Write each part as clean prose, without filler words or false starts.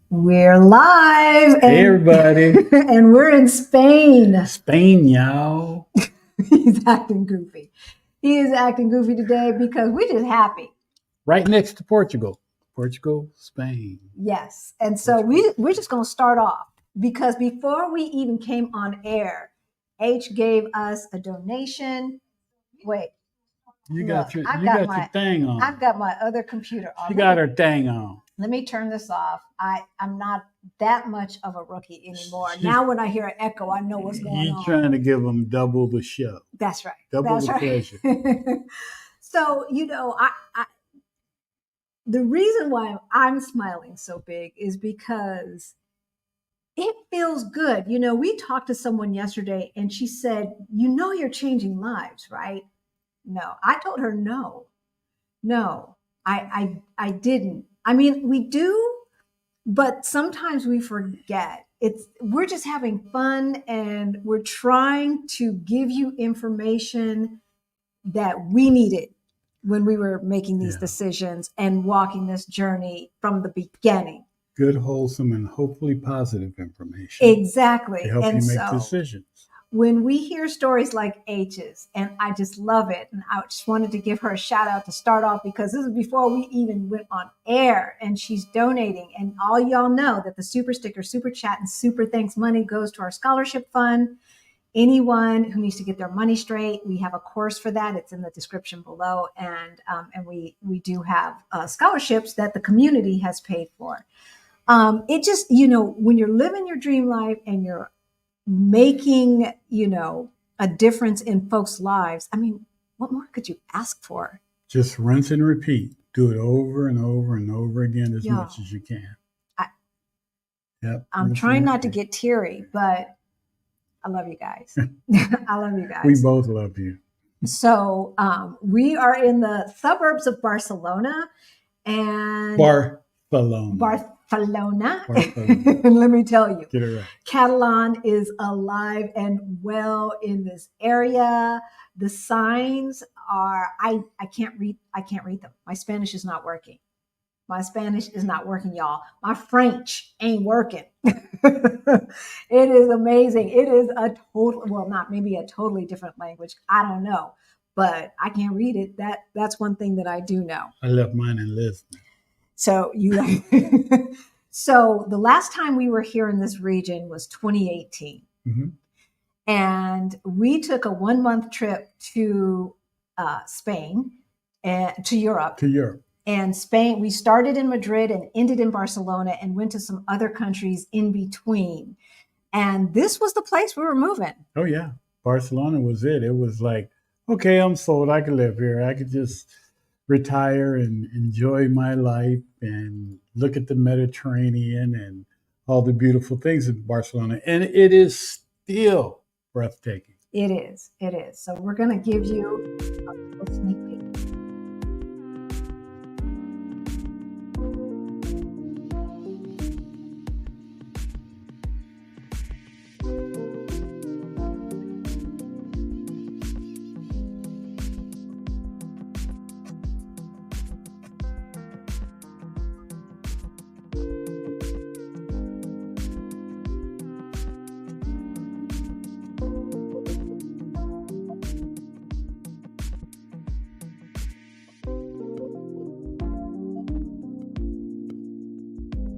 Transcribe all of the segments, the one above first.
We're live. Hey, everybody. And we're in Spain. Spain, y'all. He's acting goofy. He is acting goofy today because we're just happy. Right next to Portugal. Portugal, Spain. Yes. And so we're just going to start off because before we even came on air, H gave us a donation. Wait. You got your thing on. I've got my other computer on. You got her thing on. Let me turn this off. I'm not that much of a rookie anymore. Now when I hear an echo, I know what's going on. You're trying to give them double the show. That's right. Double the pleasure. So, the reason why I'm smiling so big is because it feels good. We talked to someone yesterday and she said, you're changing lives, right? No, I told her no, I didn't. I mean, we do, but sometimes we forget. We're just having fun and we're trying to give you information that we needed when we were making these decisions and walking this journey from the beginning. Good, wholesome, and hopefully positive information. Exactly. To help you make decisions. When we hear stories like H's, and I just love it, and I just wanted to give her a shout out to start off because this is before we even went on air, and she's donating. And all y'all know that the super sticker, super chat, and super thanks money goes to our scholarship fund. Anyone who needs to get their money straight, we have a course for that. It's in the description below, and we do have scholarships that the community has paid for. It just, when you're living your dream life and you're making, a difference in folks' lives, I mean, what more could you ask for? Just rinse and repeat. Do it over and over and over again as much as you can. I'm trying not to get teary, but I love you guys. I love you guys. We both love you. So we are in the suburbs of Barcelona and Barcelona. Let me tell you, get it right. Catalan is alive and well in this area. The signs are, I can't read them. My Spanish is not working. Y'all. My French ain't working. It is amazing. It is maybe a totally different language. I don't know, but I can't read it. That's one thing that I do know. I left mine in Lisbon. So so the last time we were here in this region was 2018. Mm-hmm. And we took a 1-month trip to Spain and to Europe. And Spain, we started in Madrid and ended in Barcelona and went to some other countries in between. And this was the place we were moving. Oh, yeah. Barcelona was it. It was like, okay, I'm sold. I could live here. I could just retire and enjoy my life and look at the Mediterranean and all the beautiful things in Barcelona. And it is still breathtaking. It is. So we're going to give you a sneak peek.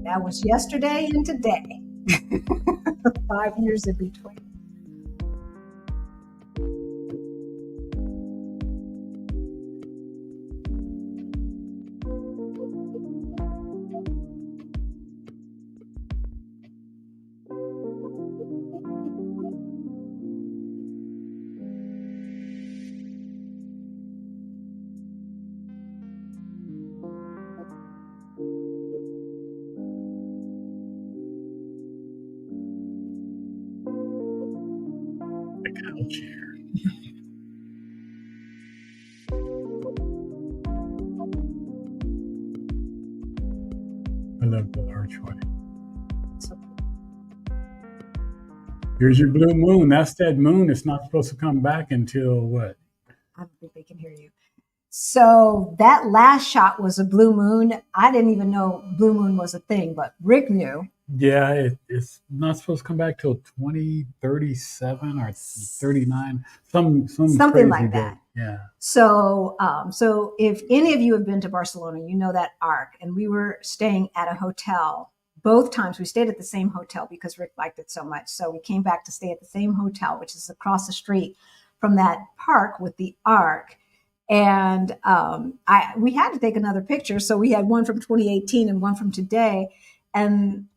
That was yesterday and today. 5 years in between. Chair. I love the archway. Here's your blue moon. That's that moon. It's not supposed to come back until what? I don't think they can hear you. So that last shot was a blue moon. I didn't even know blue moon was a thing, but Rick knew. Yeah, it's not supposed to come back till 2037 or 39. Some Something crazy like day. that. Yeah. So, so if any of you have been to Barcelona, you know that arc. And we were staying at a hotel. Both times we stayed at the same hotel because Rick liked it so much. So we came back to stay at the same hotel, which is across the street from that park with the arc. And we had to take another picture. So we had one from 2018 and one from today. And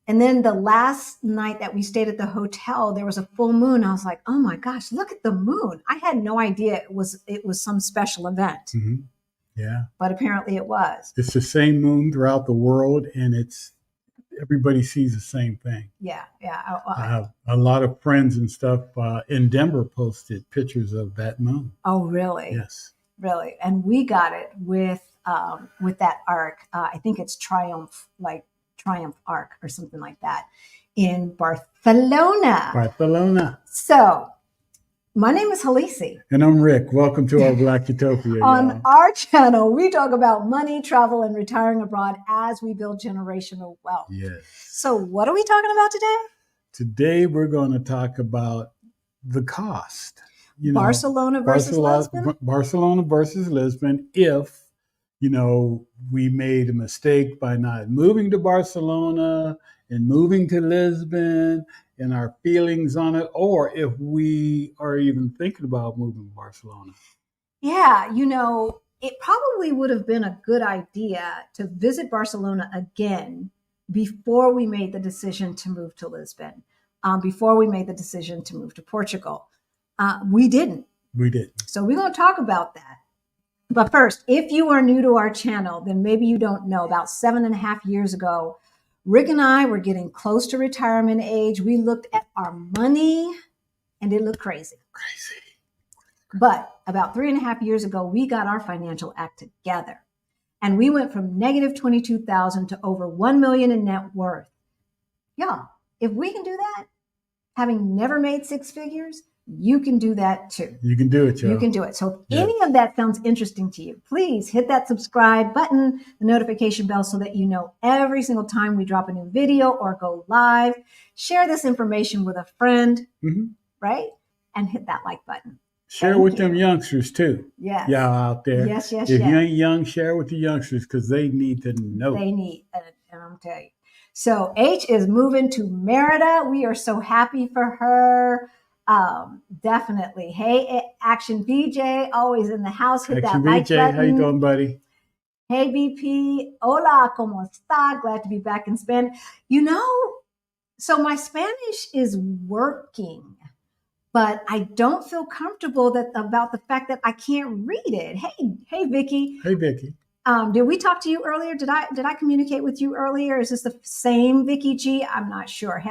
then the last night that we stayed at the hotel, there was a full moon. I was like, "Oh my gosh, look at the moon!" I had no idea it was some special event, Mm-hmm. Yeah. but apparently it was. It's the same moon throughout the world, and everybody sees the same thing. Yeah, yeah. I have a lot of friends and stuff in Denver posted pictures of that moon. Oh, really? Yes. Really. And we got it with that arc. I think it's Triumph Arc or something like that in Barcelona. Barcelona. So my name is Halisi. And I'm Rick. Welcome to our Black Utopia. On our channel, we talk about money, travel, and retiring abroad as we build generational wealth. Yes. So what are we talking about today? Today, we're going to talk about the cost. Barcelona versus Lisbon? Barcelona versus Lisbon. If, we made a mistake by not moving to Barcelona and moving to Lisbon and our feelings on it, or if we are even thinking about moving to Barcelona. Yeah, it probably would have been a good idea to visit Barcelona again before we made the decision to move to Lisbon, before we made the decision to move to Portugal. We didn't. We didn't. So we're going to talk about that. But first, if you are new to our channel, then maybe you don't know, about 7.5 years ago, Rick and I were getting close to retirement age. We looked at our money and it looked crazy. But about 3.5 years ago, we got our financial act together and we went from negative 22,000 to over 1 million in net worth. Y'all, if we can do that, having never made six figures, you can do that too. You can do it, y'all. You can do it. So if any of that sounds interesting to you, please hit that subscribe button, the notification bell, so that you know every single time we drop a new video or go live. Share this information with a friend, right? And hit that like button. Share with them youngsters too. Yes. Y'all out there. Yes. If you ain't young, share with the youngsters because they need to know. They need, and I'm telling you. So H is moving to Merida. We are so happy for her. Definitely. Hey, Action BJ, always in the house. Hit Action that like BJ, button. how you doing, buddy? Hey, BP. Hola, ¿cómo está? Glad to be back in Spanish. So my Spanish is working, but I don't feel comfortable about the fact that I can't read it. Hey, Vicky. Hey, Vicky. Did we talk to you earlier? Did I communicate with you earlier? Is this the same Vicky G? I'm not sure.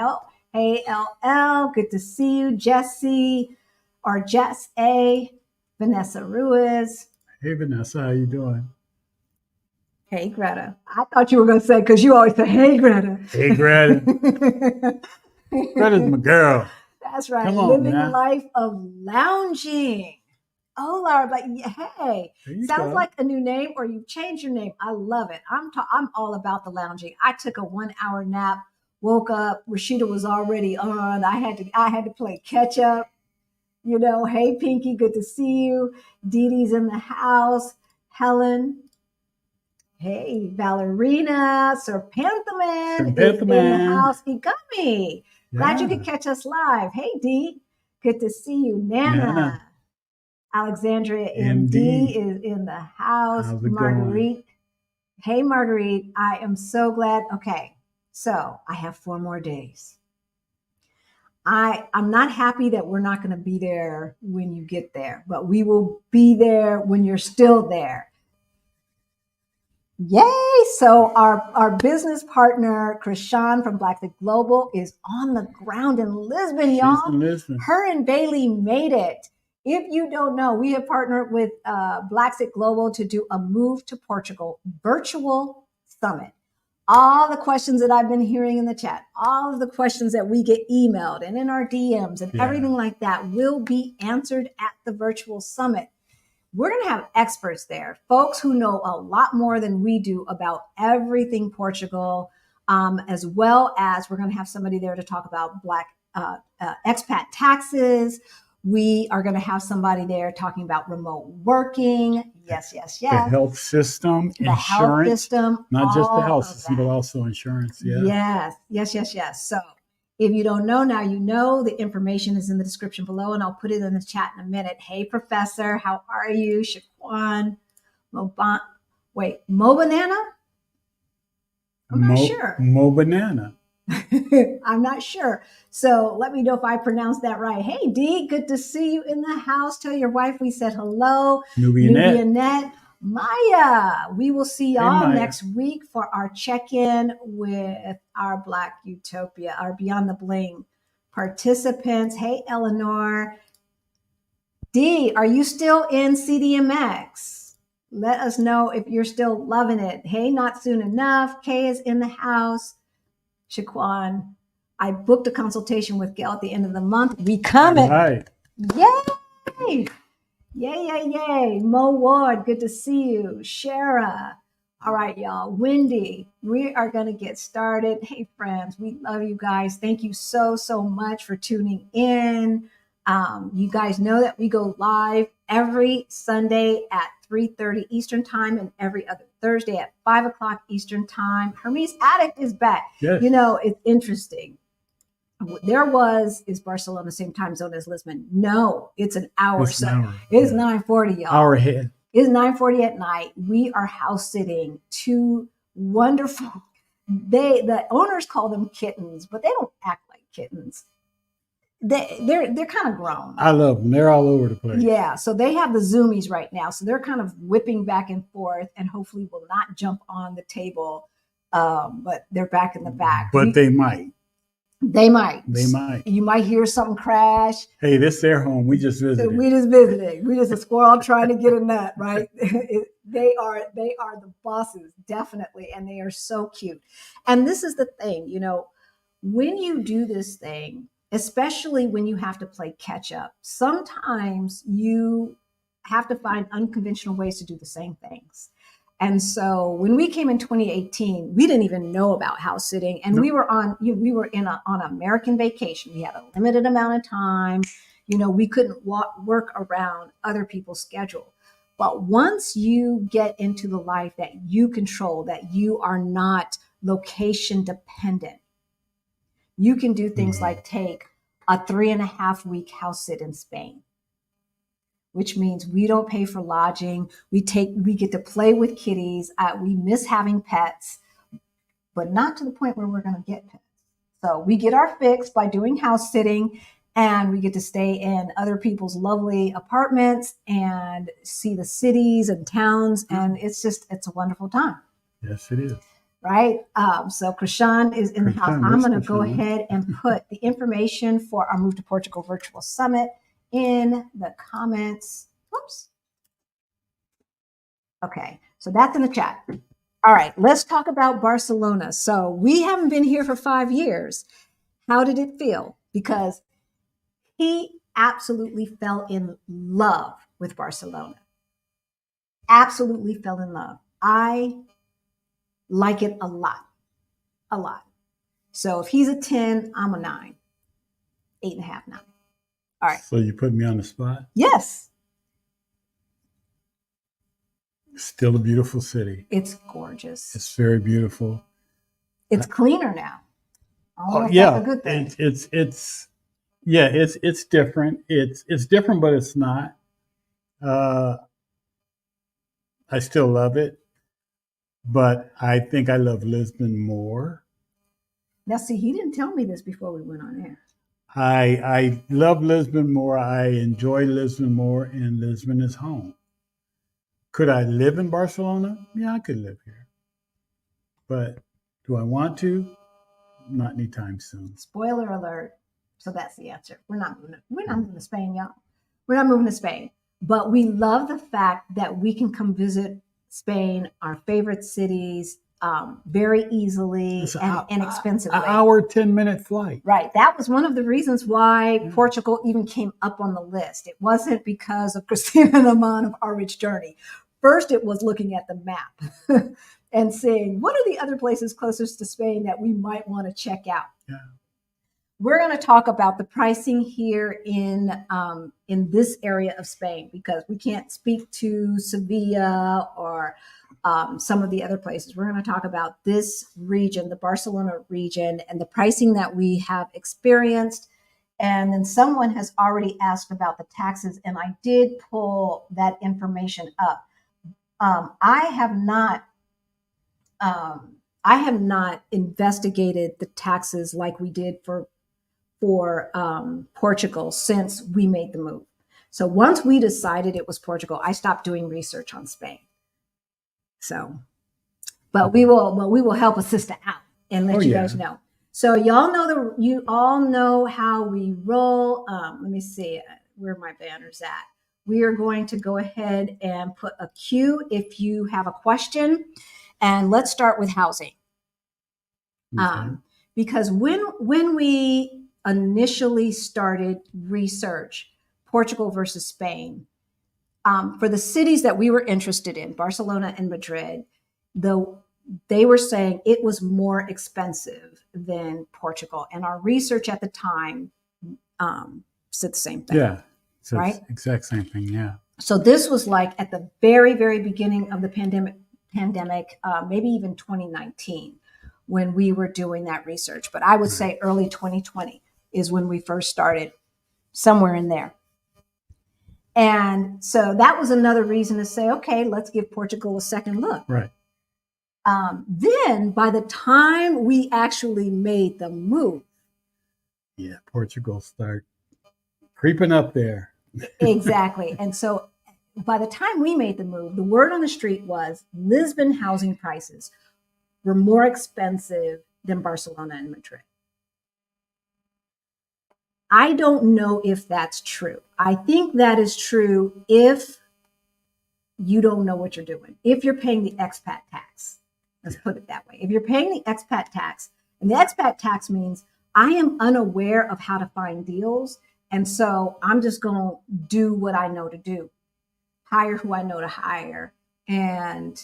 Hey, LL, good to see you. Jesse or Jess A. Vanessa Ruiz. Hey, Vanessa, how you doing? Hey, Greta. I thought you were going to say, because you always say, hey, Greta. Hey, Greta. Greta's my girl. That's right. Come on, living now. a life of lounging. Oh, Lord, hey, sounds like a new name, or you've changed your name. I love it. I'm all about the lounging. I took a 1-hour nap, woke up. Rashida was already on. I had to play catch up. Hey, Pinky, good to see you. Dee Dee's in the house. Helen. Hey, Valerina. Serpenthaman is in the house. Igami. Glad you could catch us live. Hey, Dee. Good to see you. Nana. Alexandria MD is in the house. Marguerite. Hey, Marguerite. I am so glad. Okay, so I have 4 more days. I'm not happy that we're not going to be there when you get there, but we will be there when you're still there. Yay! So our business partner, Krishan from Blackfig Global, is on the ground in Lisbon, y'all. She's in Lisbon. Her and Bailey made it. If you don't know, we have partnered with Blackfig Global to do a Move to Portugal virtual summit. All the questions that I've been hearing in the chat, all of the questions that we get emailed and in our DMs and everything like that will be answered at the virtual summit. We're going to have experts there, folks who know a lot more than we do about everything Portugal, as well as we're going to have somebody there to talk about Black expat taxes. We are going to have somebody there talking about remote working. Yes, yes, yes. The health system, the health insurance, system, not just the all health of system, but that. also insurance. Yeah. Yes, yes, yes, yes. So if you don't know, now you know. The information is in the description below, and I'll put it in the chat in a minute. Hey, Professor, how are you? Shaquan, Mo Banana? I'm not sure. Mo Banana. I'm not sure. So let me know if I pronounced that right. Hey, Dee, good to see you in the house. Tell your wife we said hello. Nubia Net. Maya, we will see y'all Maya. next week for our check-in with our Black Utopia, our Beyond the Bling participants. Hey, Eleanor. Dee, are you still in CDMX? Let us know if you're still loving it. Hey, not soon enough. Kay is in the house. Shaquan, I booked a consultation with Gail at the end of the month. We coming. Right. Yay! Yay, yay, yay. Mo Ward, good to see you. Shara. All right, y'all. Wendy, we are going to get started. Hey, friends, we love you guys. Thank you so, so much for tuning in. You guys know that we go live every Sunday at 3:30 Eastern time and every other Thursday at 5 o'clock Eastern time. Hermes Addict is back. Yes. You know, it's interesting. Is Barcelona the same time zone as Lisbon? No, it's an hour. It's an hour. It's 9:40, y'all. Hour ahead. It's 9:40 at night. We are house sitting two wonderful. The owners call them kittens, but they don't act like kittens. They're kind of grown. I love them. They're all over the place. Yeah, so they have the zoomies right now, so they're kind of whipping back and forth, and hopefully will not jump on the table. But they're back in the back. But they might. They might. They might. You might hear something crash. Hey, this is their home. We just visited. We just visiting. We just a squirrel trying to get a nut, right? They are the bosses, definitely, and they are so cute. And this is the thing, you know, when you do this thing, especially when you have to play catch up, sometimes you have to find unconventional ways to do the same things. And so when we came in 2018, we didn't even know about house sitting, and we were on American vacation. We had a limited amount of time. You know, we couldn't work around other people's schedule. But once you get into the life that you control, that you are not location dependent, you can do things like take a 3.5-week house sit in Spain, which means we don't pay for lodging. We get to play with kitties. We miss having pets, but not to the point where we're going to get pets. So we get our fix by doing house sitting, and we get to stay in other people's lovely apartments and see the cities and towns. And it's a wonderful time. Yes, it is. Right. So Krishan is in the house. I'm going to go ahead and put the information for our Move to Portugal Virtual Summit in the comments. Whoops. Okay, so that's in the chat. All right, let's talk about Barcelona. So we haven't been here for 5 years. How did it feel? Because he absolutely fell in love with Barcelona. Absolutely fell in love. I like it a lot. A lot. So if he's a 10, I'm a 9. 8.5, 9. All right. So you put me on the spot? Yes. Still a beautiful city. It's gorgeous. It's very beautiful. It's cleaner now. Yeah, that's a good thing. It's different. It's different, but it's not. I still love it, but I think I love Lisbon more. Now, see, he didn't tell me this before we went on air. I love Lisbon more. I enjoy Lisbon more, and Lisbon is home. Could I live in Barcelona? Yeah, I could live here. But do I want to? Not anytime soon. Spoiler alert. So that's the answer. We're not moving to Spain, y'all. We're not moving to Spain. But we love the fact that we can come visit Spain, our favorite cities, very easily It's and inexpensively. An hour, 10-minute flight. Right. That was one of the reasons why Portugal even came up on the list. It wasn't because of Christina and Aman of Our Rich Journey. First, it was looking at the map and saying, what are the other places closest to Spain that we might want to check out? Yeah. We're going to talk about the pricing here in this area of Spain, because we can't speak to Sevilla or some of the other places. We're going to talk about this region, the Barcelona region, and the pricing that we have experienced. And then someone has already asked about the taxes, and I did pull that information up. I have not investigated the taxes like we did for Portugal since we made the move. So once we decided it was Portugal, I stopped doing research on Spain. So, but we will help a sister out and let you guys know. So you all know how we roll. Let me see where my banner's at. We are going to go ahead and put a Q if you have a question, and let's start with housing. Okay. Because when we initially started research, Portugal versus Spain, for the cities that we were interested in, Barcelona and Madrid, though they were saying it was more expensive than Portugal. And our research at the time said the same thing. Yeah. So right? Exact same thing. Yeah. So this was like at the very, very beginning of the pandemic, maybe even 2019, when we were doing that research. But I would say early 2020 is when we first started, somewhere in there. And so that was another reason to say, okay, let's give Portugal a second look. Right. Then by the time we actually made the move. Yeah, Portugal start creeping up there. Exactly. And so by the time we made the move, the word on the street was Lisbon housing prices were more expensive than Barcelona and Madrid. I don't know if that's true. I think that is true if you don't know what you're doing. If you're paying the expat tax, let's put it that way. If you're paying the expat tax, and the expat tax means I am unaware of how to find deals, and so I'm just going to do what I know to do, hire who I know to hire, and,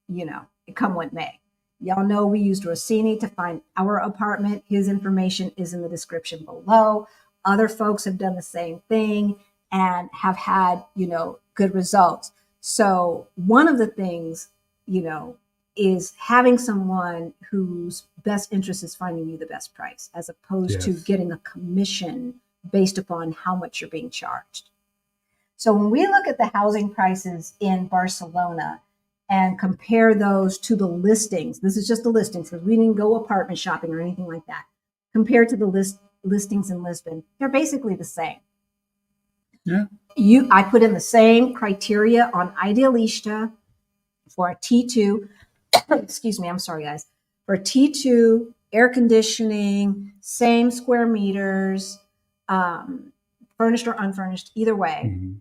it come what may. Y'all know we used Rossini to find our apartment. His information is in the description below. Other folks have done the same thing and have had, good results. So one of the things, is having someone whose best interest is finding you the best price, as opposed to getting a commission based upon how much you're being charged. So when we look at the housing prices in Barcelona and compare those to the listings, this is just the listings because we didn't go apartment shopping or anything like that. Compared to the listings in Lisbon, they're basically the same. Yeah. I put in the same criteria on Idealista for a T2. Excuse me, I'm sorry, guys. For a T2, air conditioning, same square meters, furnished or unfurnished, either way. Mm-hmm.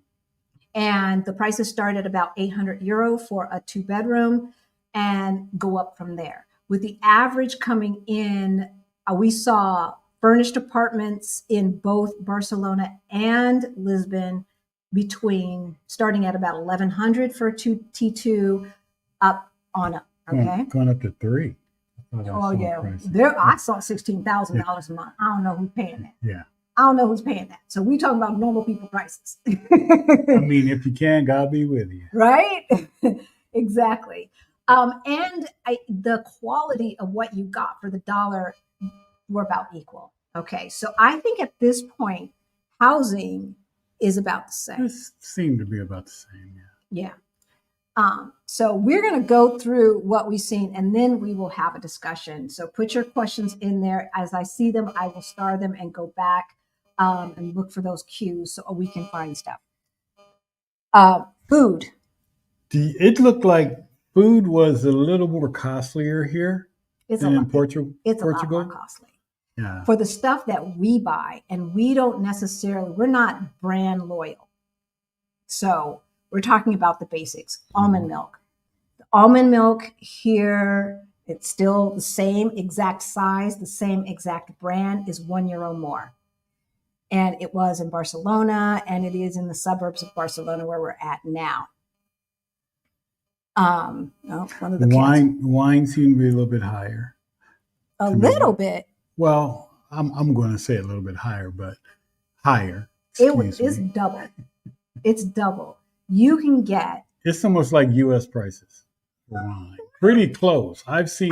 And the prices start at about 800 euro for a 2-bedroom and go up from there. With the average coming in, we saw furnished apartments in both Barcelona and Lisbon starting at about 1,100 for a T2 up on up. Okay. Going up to 3. Oh yeah. I saw $16,000 a month. I don't know who's paying that. Yeah. I don't know who's paying that. So we talking about normal people prices. I mean, if you can, God be with you. Right? Exactly. And the quality of what you got for the dollar were about equal. Okay. So I think at this point, housing is about the same. It seemed to be about the same. Yeah. Yeah. So we're going to go through what we've seen, and then we will have a discussion. So put your questions in there. As I see them, I will star them and go back and look for those cues so we can find stuff. Food. It looked like food was a little more costlier here than in Portugal. It's a lot more costly. Yeah. For the stuff that we buy, and we're not brand loyal. So we're talking about the basics. Almond milk. The Almond milk here, it's still the same exact size, the same exact brand, is €1 more. And it was in Barcelona, and it is in the suburbs of Barcelona where we're at now. One of the wine seemed to be a little bit higher. A little bit. Well, I'm going to say a little bit higher, but higher. It's double. It's double. You can get. It's almost like U.S. prices for wine. Pretty close. I'd say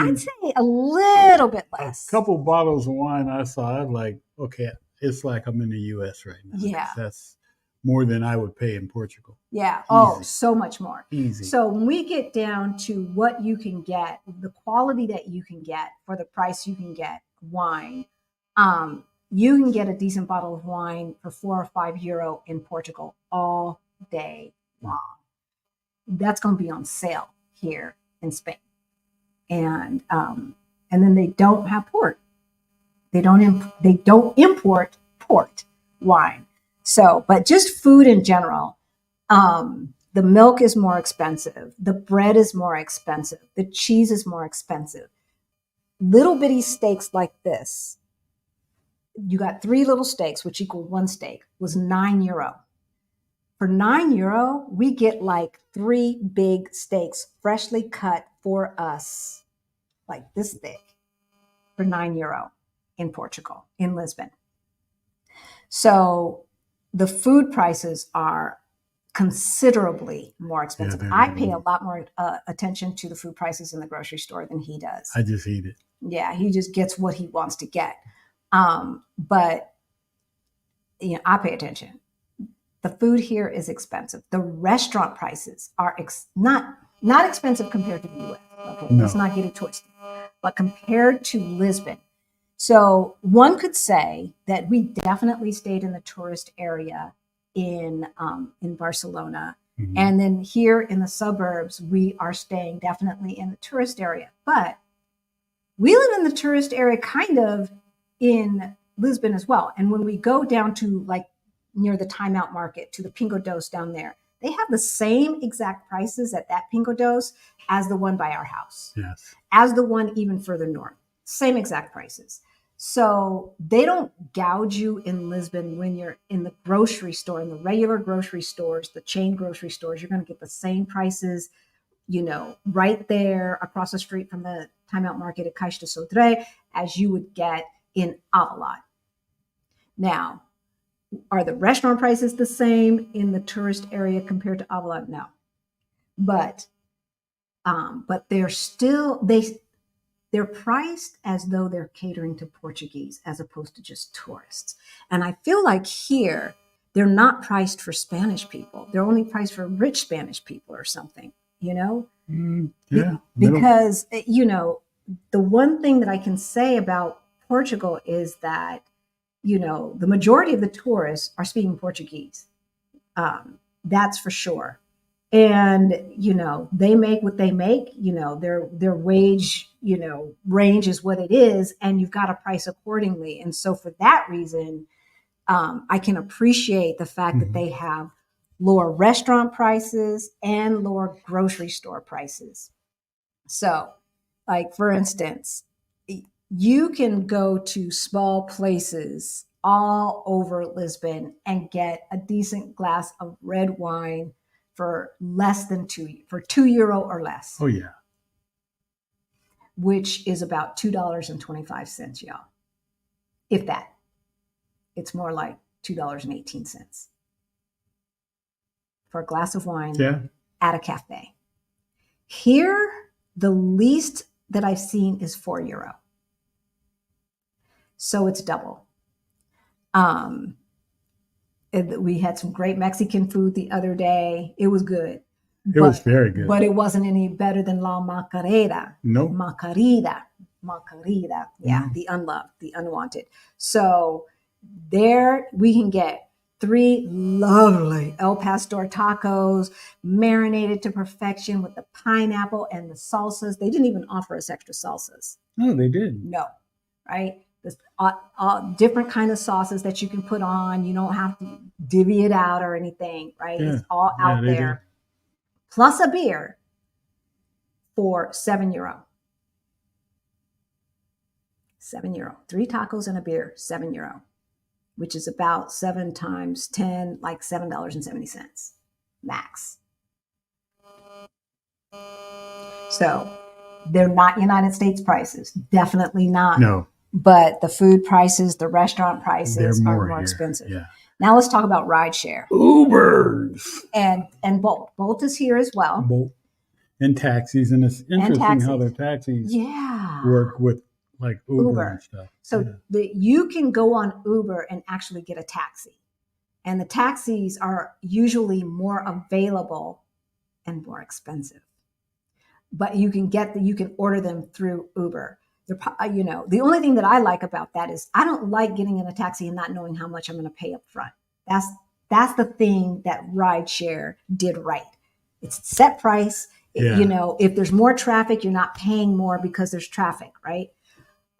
a little bit less. A couple bottles of wine I saw. I'm like, okay, it's like I'm in the U.S. right now. Yeah. That's more than I would pay in Portugal. Yeah. Easy. Oh, so much more. Easy. So when we get down to what you can get, the quality that you can get for the price you can get wine, you can get a decent bottle of wine for €4 or €5 in Portugal all day long. That's going to be on sale here in Spain. And then they don't have port. They don't import port wine. So, but just food in general, the milk is more expensive. The bread is more expensive. The cheese is more expensive. Little bitty steaks like this, you got 3 little steaks, which equal 1 steak, was €9. For €9, we get like 3 big steaks, freshly cut for us, like this thick, for €9 in Portugal, in Lisbon. So the food prices are considerably more expensive. Yeah, I pay a lot more attention to the food prices in the grocery store than he does. I just eat it. Yeah, he just gets what he wants to get. But I pay attention. The food here is expensive. The restaurant prices are not expensive compared to the U.S. Okay, let's not get it twisted. But compared to Lisbon, so one could say that we definitely stayed in the tourist area in Barcelona, and then here in the suburbs, we are staying definitely in the tourist area. But we live in the tourist area kind of in Lisbon as well. And when we go down to like near the Timeout Market to the Pingo Doce down there, they have the same exact prices at that Pingo Doce as the one by our house. Yes. As the one even further north. Same exact prices. So they don't gouge you in Lisbon when you're in the grocery store, in the regular grocery stores, the chain grocery stores. You're going to get the same prices, right there across the street from the Timeout Market at Caixa de Sodré as you would get in Avila. Now, are the restaurant prices the same in the tourist area compared to Avila? No. But they're still, they're priced as though they're catering to Portuguese as opposed to just tourists. And I feel like here, they're not priced for Spanish people. They're only priced for rich Spanish people or something, Yeah. Because, the one thing that I can say about Portugal is that, the majority of the tourists are speaking Portuguese. That's for sure. And, they make what they make, their wage, range is what it is, and you've got to price accordingly. And so for that reason, I can appreciate the fact that they have lower restaurant prices and lower grocery store prices. So, like, for instance, you can go to small places all over Lisbon and get a decent glass of red wine for less than €2 or less. Oh, yeah. Which is about $2.25, y'all. If that. It's more like $2.18 for a glass of wine at a cafe. Here, the least that I've seen is €4. So it's double. We had some great Mexican food the other day. It was good. It was very good. But it wasn't any better than La Macarena. No. Macarena. Yeah, the unloved, the unwanted. So there we can get 3 lovely El Pastor tacos, marinated to perfection with the pineapple and the salsas. They didn't even offer us extra salsas. No, they didn't. No, right? There's different kind of sauces that you can put on. You don't have to divvy it out or anything, right? Yeah. It's all out there. Plus a beer. for €7. €7. 3 tacos and a beer, €7, which is about 7 times 10, like $7.70 max. So they're not United States prices, definitely not. No, But the food prices, the restaurant they're prices are more here. expensive. Yeah. Now let's talk about rideshare. Ubers. And Bolt. Bolt is here as well. Bolt. And taxis. And it's interesting how their taxis work with like Uber and stuff. So you can go on Uber and actually get a taxi. And the taxis are usually more available and more expensive. But you can order them through Uber. The only thing that I like about that is I don't like getting in a taxi and not knowing how much I'm going to pay up front. That's the thing that rideshare did right. It's set price. If there's more traffic, you're not paying more because there's traffic, right?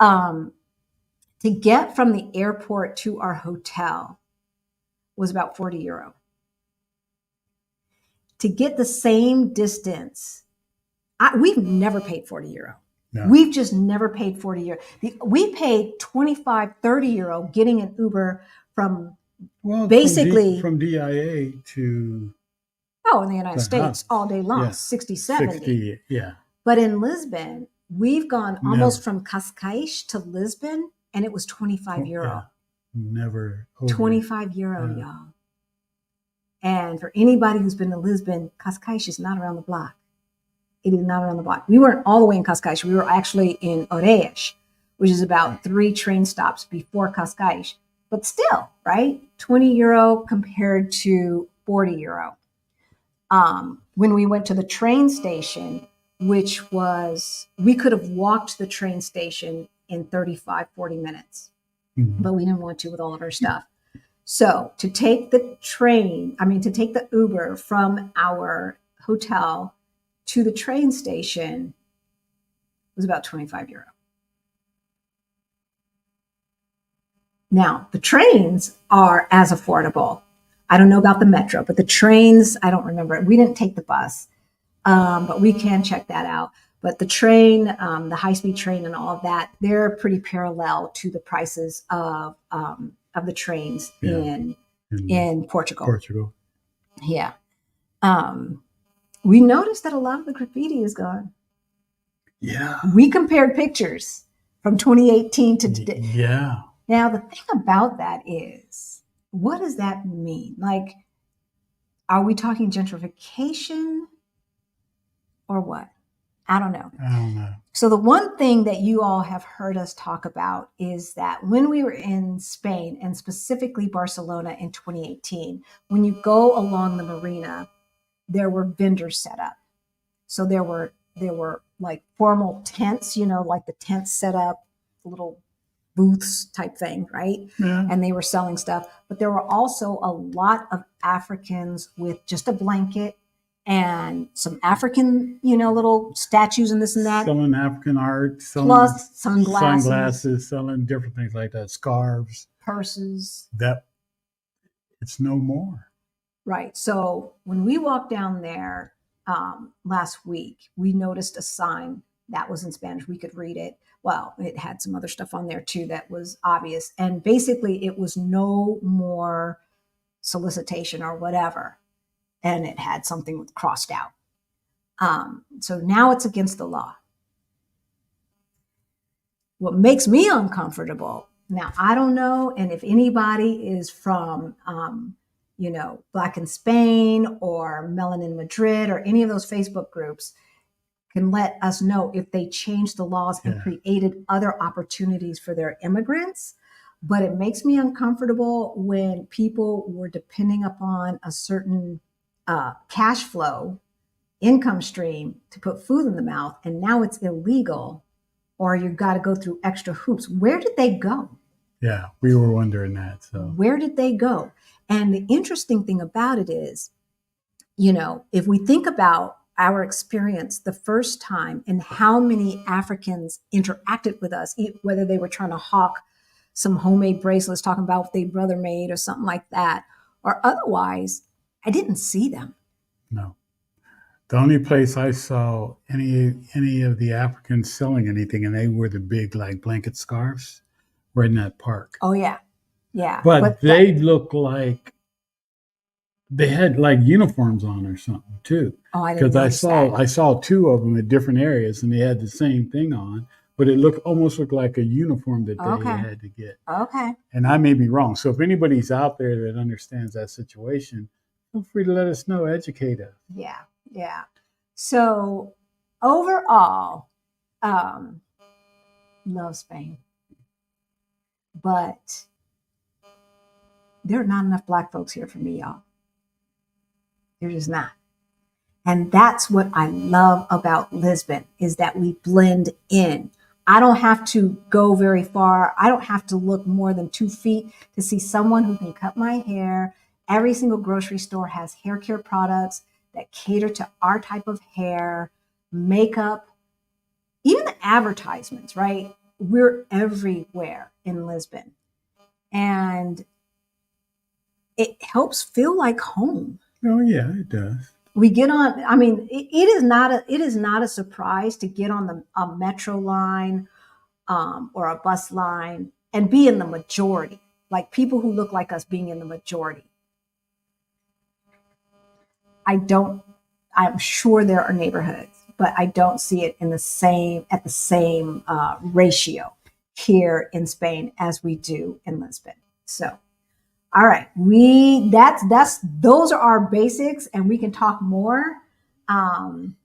To get from the airport to our hotel was about €40. To get the same distance, we've never paid €40. No. We've just never paid €40. We paid €25, €30 getting an Uber from basically from DIA to in the United States all day long, 60, 70. 60, yeah. But in Lisbon, we've gone almost from Cascais to Lisbon, and it was €25. Yeah. Never over. €25, y'all. And for anybody who's been to Lisbon, Cascais is not around the block. It is not around the block. We weren't all the way in Cascais. We were actually in Oreias, which is about 3 train stops before Cascais. But still, right? €20 compared to €40. When we went to the train station, which was, we could have walked the train station in 35, 40 minutes, but we didn't want to with all of our stuff. So to take the Uber from our hotel to the train station was about €25. Now, the trains are as affordable. I don't know about the metro, but the trains, I don't remember. We didn't take the bus, but we can check that out. But the train, the high-speed train and all of that, they're pretty parallel to the prices of the trains in Portugal. Yeah. We noticed that a lot of the graffiti is gone. Yeah. We compared pictures from 2018 to today. Yeah. Now, the thing about that is, what does that mean? Like, are we talking gentrification or what? I don't know. So the one thing that you all have heard us talk about is that when we were in Spain, and specifically Barcelona in 2018, when you go along the marina, there were vendors set up. So there were like formal tents, like the tents set up, little booths type thing, right? Yeah. And they were selling stuff. But there were also a lot of Africans with just a blanket and some African, little statues and this and that. Selling African art, plus sunglasses. Sunglasses, selling different things like that, scarves. Purses. That it's no more. Right. So when we walked down there last week, we noticed a sign that was in Spanish. We could read it. Well, it had some other stuff on there too that was obvious. And basically it was no more solicitation or whatever. And it had something crossed out. So now it's against the law. What makes me uncomfortable, now I don't know, and if anybody is from, Black in Spain or Melanin Madrid or any of those Facebook groups, can let us know if they changed the laws and created other opportunities for their immigrants. But it makes me uncomfortable when people were depending upon a certain cash flow, income stream to put food in the mouth, and now it's illegal, or you've got to go through extra hoops. Where did they go? Yeah, we were wondering that. So where did they go? And the interesting thing about it is, if we think about our experience the first time and how many Africans interacted with us, whether they were trying to hawk some homemade bracelets, talking about what their brother made or something like that, or otherwise, I didn't see them. No. The only place I saw any of the Africans selling anything, and they were the big like blanket scarves, were in that park. Oh yeah, yeah. But But that, they look like they had like uniforms on or something too. oh, I didn't Because notice that. I saw two of them at different areas, and they had the same thing on, but it looked almost looked like a uniform that they Okay, had to get. okay. And I may be wrong. So if anybody's out there that understands that situation, feel free to let us know, educate us. Yeah, yeah. So overall, um, love Spain, but there are not enough Black folks here for me, y'all. They're just not. And that's what I love about Lisbon is that we blend in. I don't have to go very far. I don't have to look more than 2 feet to see someone who can cut my hair. Every single grocery store has hair care products that cater to our type of hair, makeup, even the advertisements, right? We're everywhere in Lisbon. And it helps feel like home. Oh yeah, it does. We get on, I mean, it is not a surprise to get on a metro line or a bus line and be in the majority, like people who look like us being in the majority. I'm sure there are neighborhoods, but I don't see it at the same ratio here in Spain as we do in Lisbon. So all right, that's those are our basics, and we can talk more. Um,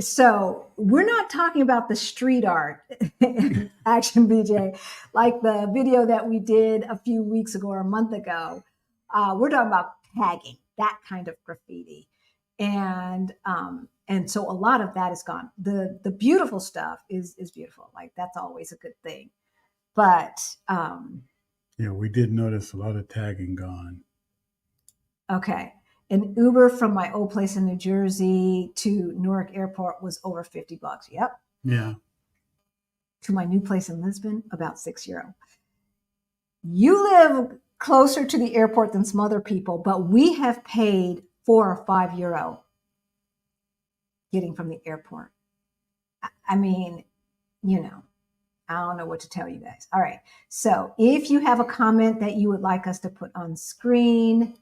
so we're not talking about the street art action, BJ, like the video that we did a few weeks ago or a month ago. We're talking about tagging, that kind of graffiti, and so a lot of that is gone. The beautiful stuff is beautiful, like that's always a good thing, but Yeah, we did notice a lot of tagging gone. okay. An Uber from my old place in New Jersey to Newark Airport was over $50. Yep. Yeah. To my new place in Lisbon, about €6. You live closer to the airport than some other people, but we have paid €4 or €5 getting from the airport. I mean, you know, I don't know what to tell you guys. All right. So if you have a comment that you would like us to put on screen,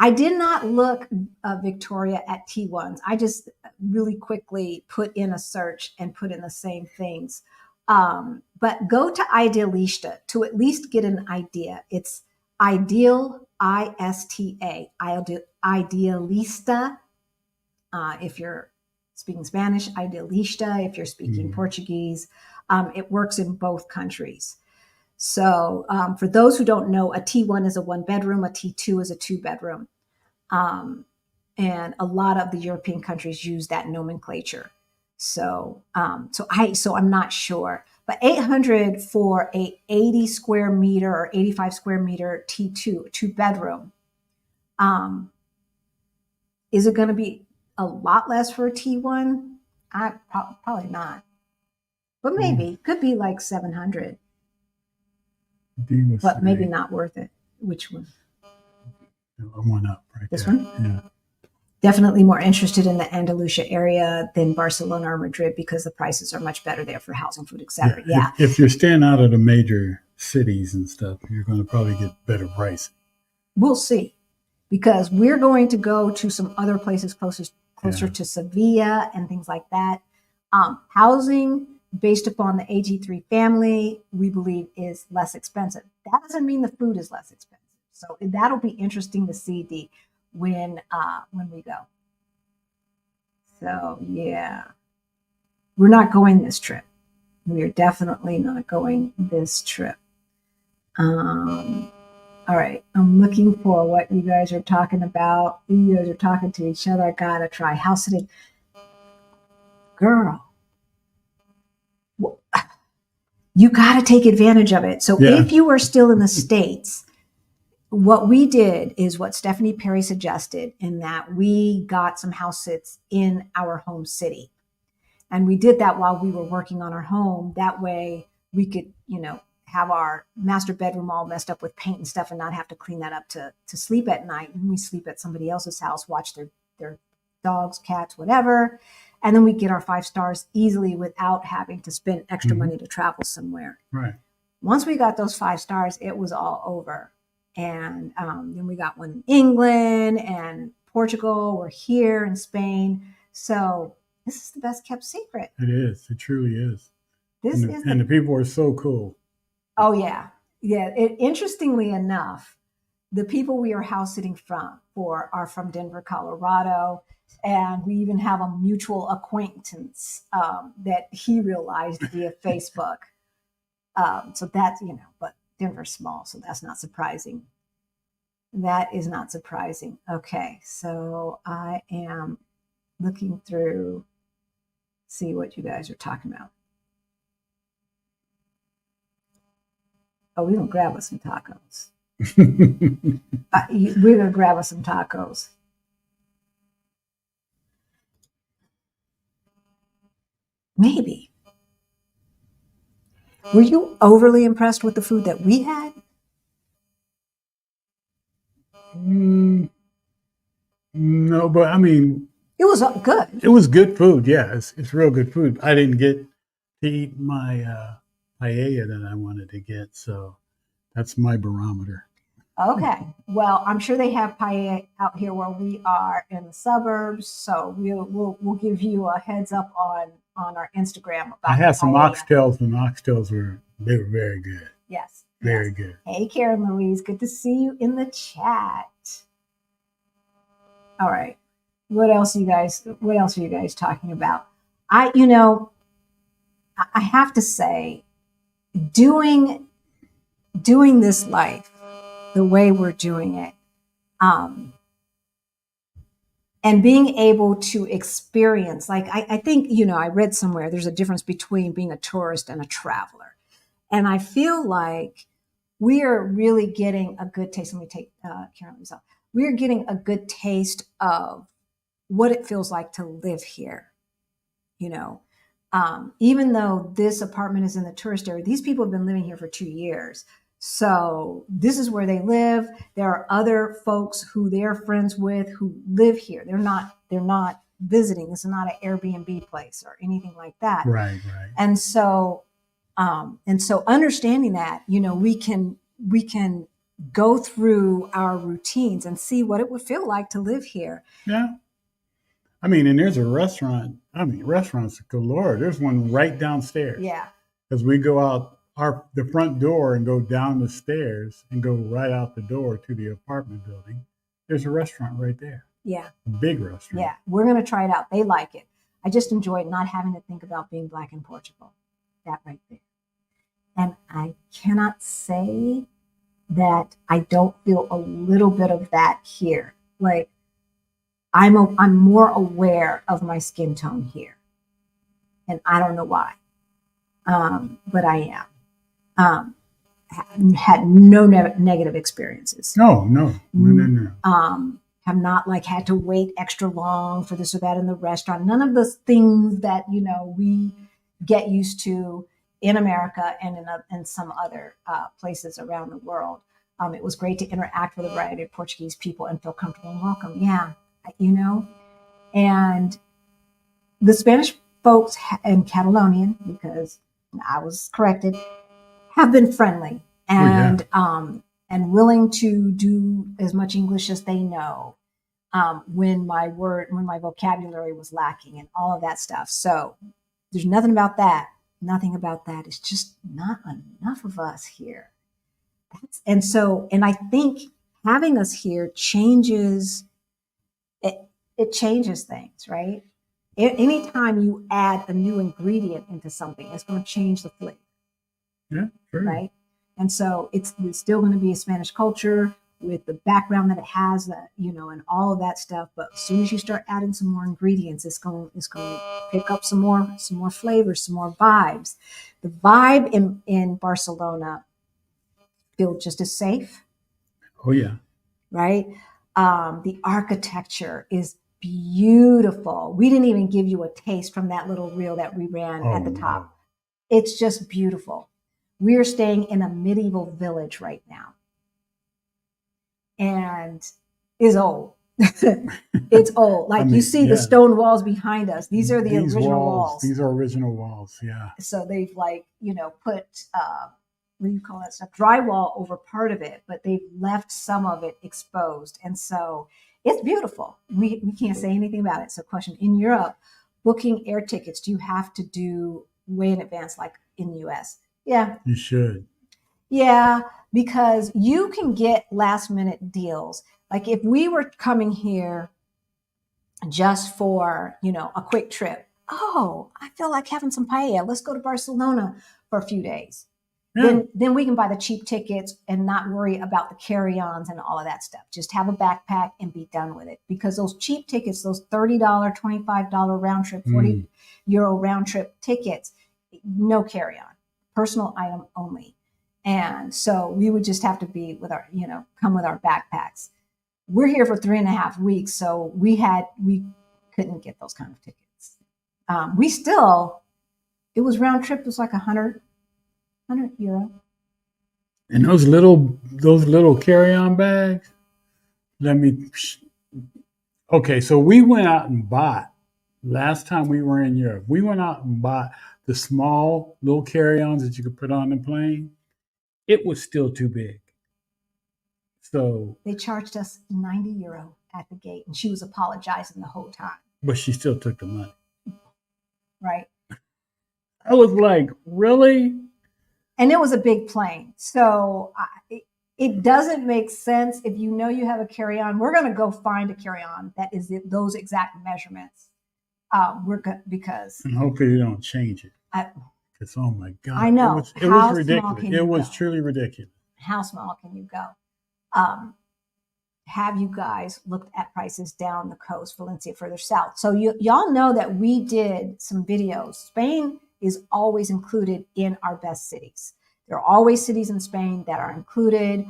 I did not look, Victoria, at T1s. I just really quickly put in a search and put in the same things. But go to Idealista to at least get an idea. It's Ideal, ISTA, Idealista. If you're speaking Spanish, Idealista. If you're speaking Portuguese, it works in both countries. So for those who don't know, a T1 is a 1 bedroom, a T2 is a 2 bedroom. And a lot of the European countries use that nomenclature. So I'm not sure, but 800 for a 80 square meter or 85 square meter T2, 2 bedroom. Is it going to be a lot less for a T1? Probably not, but maybe could be like 700. But maybe not worth it. Which one? One up right This there. one? Yeah. Definitely more interested in the Andalusia area than Barcelona or Madrid because the prices are much better there for housing, food, etc. Yeah. If you're staying out of the major cities and stuff, you're going to probably get better pricing. We'll see, because we're going to go to some other places closer to Sevilla and things like that. Housing based upon the AG3 family, we believe is less expensive. That doesn't mean the food is less expensive. So that'll be interesting to see when we go. So yeah, we're not going this trip. We are definitely not going this trip. All right, I'm looking for what you guys are talking about. You guys are talking to each other. I gotta try house sitting. Girl, you gotta take advantage of it. So if you are still in the States, what we did is what Stephanie Perry suggested, in that we got some house sits in our home city. And we did that while we were working on our home. That way we could, have our master bedroom all messed up with paint and stuff and not have to clean that up to sleep at night. And we sleep at somebody else's house, watch their dogs, cats, whatever. And then we get our 5 stars easily without having to spend extra money to travel somewhere. Right. Once we got those 5 stars, it was all over. And then we got one in England and Portugal. We're here in Spain. So this is the best kept secret. It is. It truly is. And the people are so cool. Oh, yeah. Yeah. Interestingly enough, the people we are house sitting for are from Denver, Colorado. And we even have a mutual acquaintance that he realized via Facebook. So that's, but Denver's small, so that's not surprising. That is not surprising. Okay, so I am looking through, see what you guys are talking about. Oh, we're going to grab us some tacos. We're going to grab us some tacos. Maybe. Were you overly impressed with the food that we had? No, but I mean, it was good. It was good food. Yeah, it's real good food. I didn't get to eat my paella that I wanted to get, so that's my barometer. Okay. Well, I'm sure they have paella out here where we are in the suburbs, so we'll give you a heads up on our Instagram about. I had some oxtails, and oxtails were very good. Yes. Very good. Hey, Karen Louise, good to see you in the chat. All right. What else are you guys talking about? I have to say, doing this life the way we're doing it, and being able to experience, like I think, I read somewhere there's a difference between being a tourist and a traveler. And I feel like we are really getting a good taste. Let me take Karen Louise off. We're getting a good taste of what it feels like to live here. Even though this apartment is in the tourist area, these people have been living here for 2 years. So this is where they live. There are other folks who they're friends with who live here. They're not visiting. This is not an Airbnb place or anything like that. Right. And so understanding that, we can go through our routines and see what it would feel like to live here. Yeah. I mean, and there's a restaurant. I mean, restaurants galore. There's one right downstairs. Yeah. As we go out the front door and go down the stairs and go right out the door to the apartment building, there's a restaurant right there. Yeah. A big restaurant. Yeah. We're going to try it out. They like it. I just enjoyed not having to think about being Black in Portugal. That right there. And I cannot say that I don't feel a little bit of that here. Like, I'm more aware of my skin tone here. And I don't know why. But I am. Had no negative experiences. No. Have not had to wait extra long for this or that in the restaurant. None of those things that, we get used to in America and in some other places around the world. It was great to interact with a variety of Portuguese people and feel comfortable and welcome. Yeah. And the Spanish folks and Catalonian, because I was corrected, have been friendly and and willing to do as much English as they know when my vocabulary was lacking and all of that stuff. So there's nothing about that. Nothing about that. It's just not enough of us here. And I think having us here changes. It changes things, right? Anytime you add a new ingredient into something, it's going to change the flavor. Yeah, sure. Right? And so it's still going to be a Spanish culture with the background that it has, and all of that stuff. But as soon as you start adding some more ingredients, it's going to pick up some more flavors, some more vibes. The vibe in Barcelona feels just as safe. Oh yeah. Right? The architecture is beautiful. We didn't even give you a taste from that little reel that we ran at the top. No. It's just beautiful. We're staying in a medieval village right now, and is old. It's old. Like you see the stone walls behind us. These are the original walls. These are original walls. Yeah. So they've like, put, what do you call that stuff? Drywall over part of it, but they've left some of it exposed. And so it's beautiful. We can't say anything about it. So question, in Europe, booking air tickets, do you have to do way in advance like in the US? Yeah. You should. Yeah, because you can get last minute deals. Like if we were coming here just for, a quick trip. Oh, I feel like having some paella. Let's go to Barcelona for a few days. Yeah. Then we can buy the cheap tickets and not worry about the carry-ons and all of that stuff. Just have a backpack and be done with it. Because those cheap tickets, those $30, $25 round trip, €40 round trip tickets, no carry-on, personal item only. And so we would just have to be with our, come with our backpacks. We're here for 3.5 weeks, so we couldn't get those kind of tickets. It was round trip. It was like €100. And those little carry-on bags. Okay, so we went out and bought last time we were in Europe. We went out and bought the small little carry-ons that you could put on the plane. It was still too big. So they charged us €90 at the gate, and she was apologizing the whole time. But she still took the money. Right. I was like, really? And it was a big plane. So it doesn't make sense if you have a carry-on. We're going to go find a carry-on that is those exact measurements. Because. And hopefully they don't change it. Because, oh my God. I know. It was ridiculous. It was truly ridiculous. How small can you go? Have you guys looked at prices down the coast, Valencia, further south? So y'all know that we did some videos. Spain is always included in our best cities. There are always cities in Spain that are included.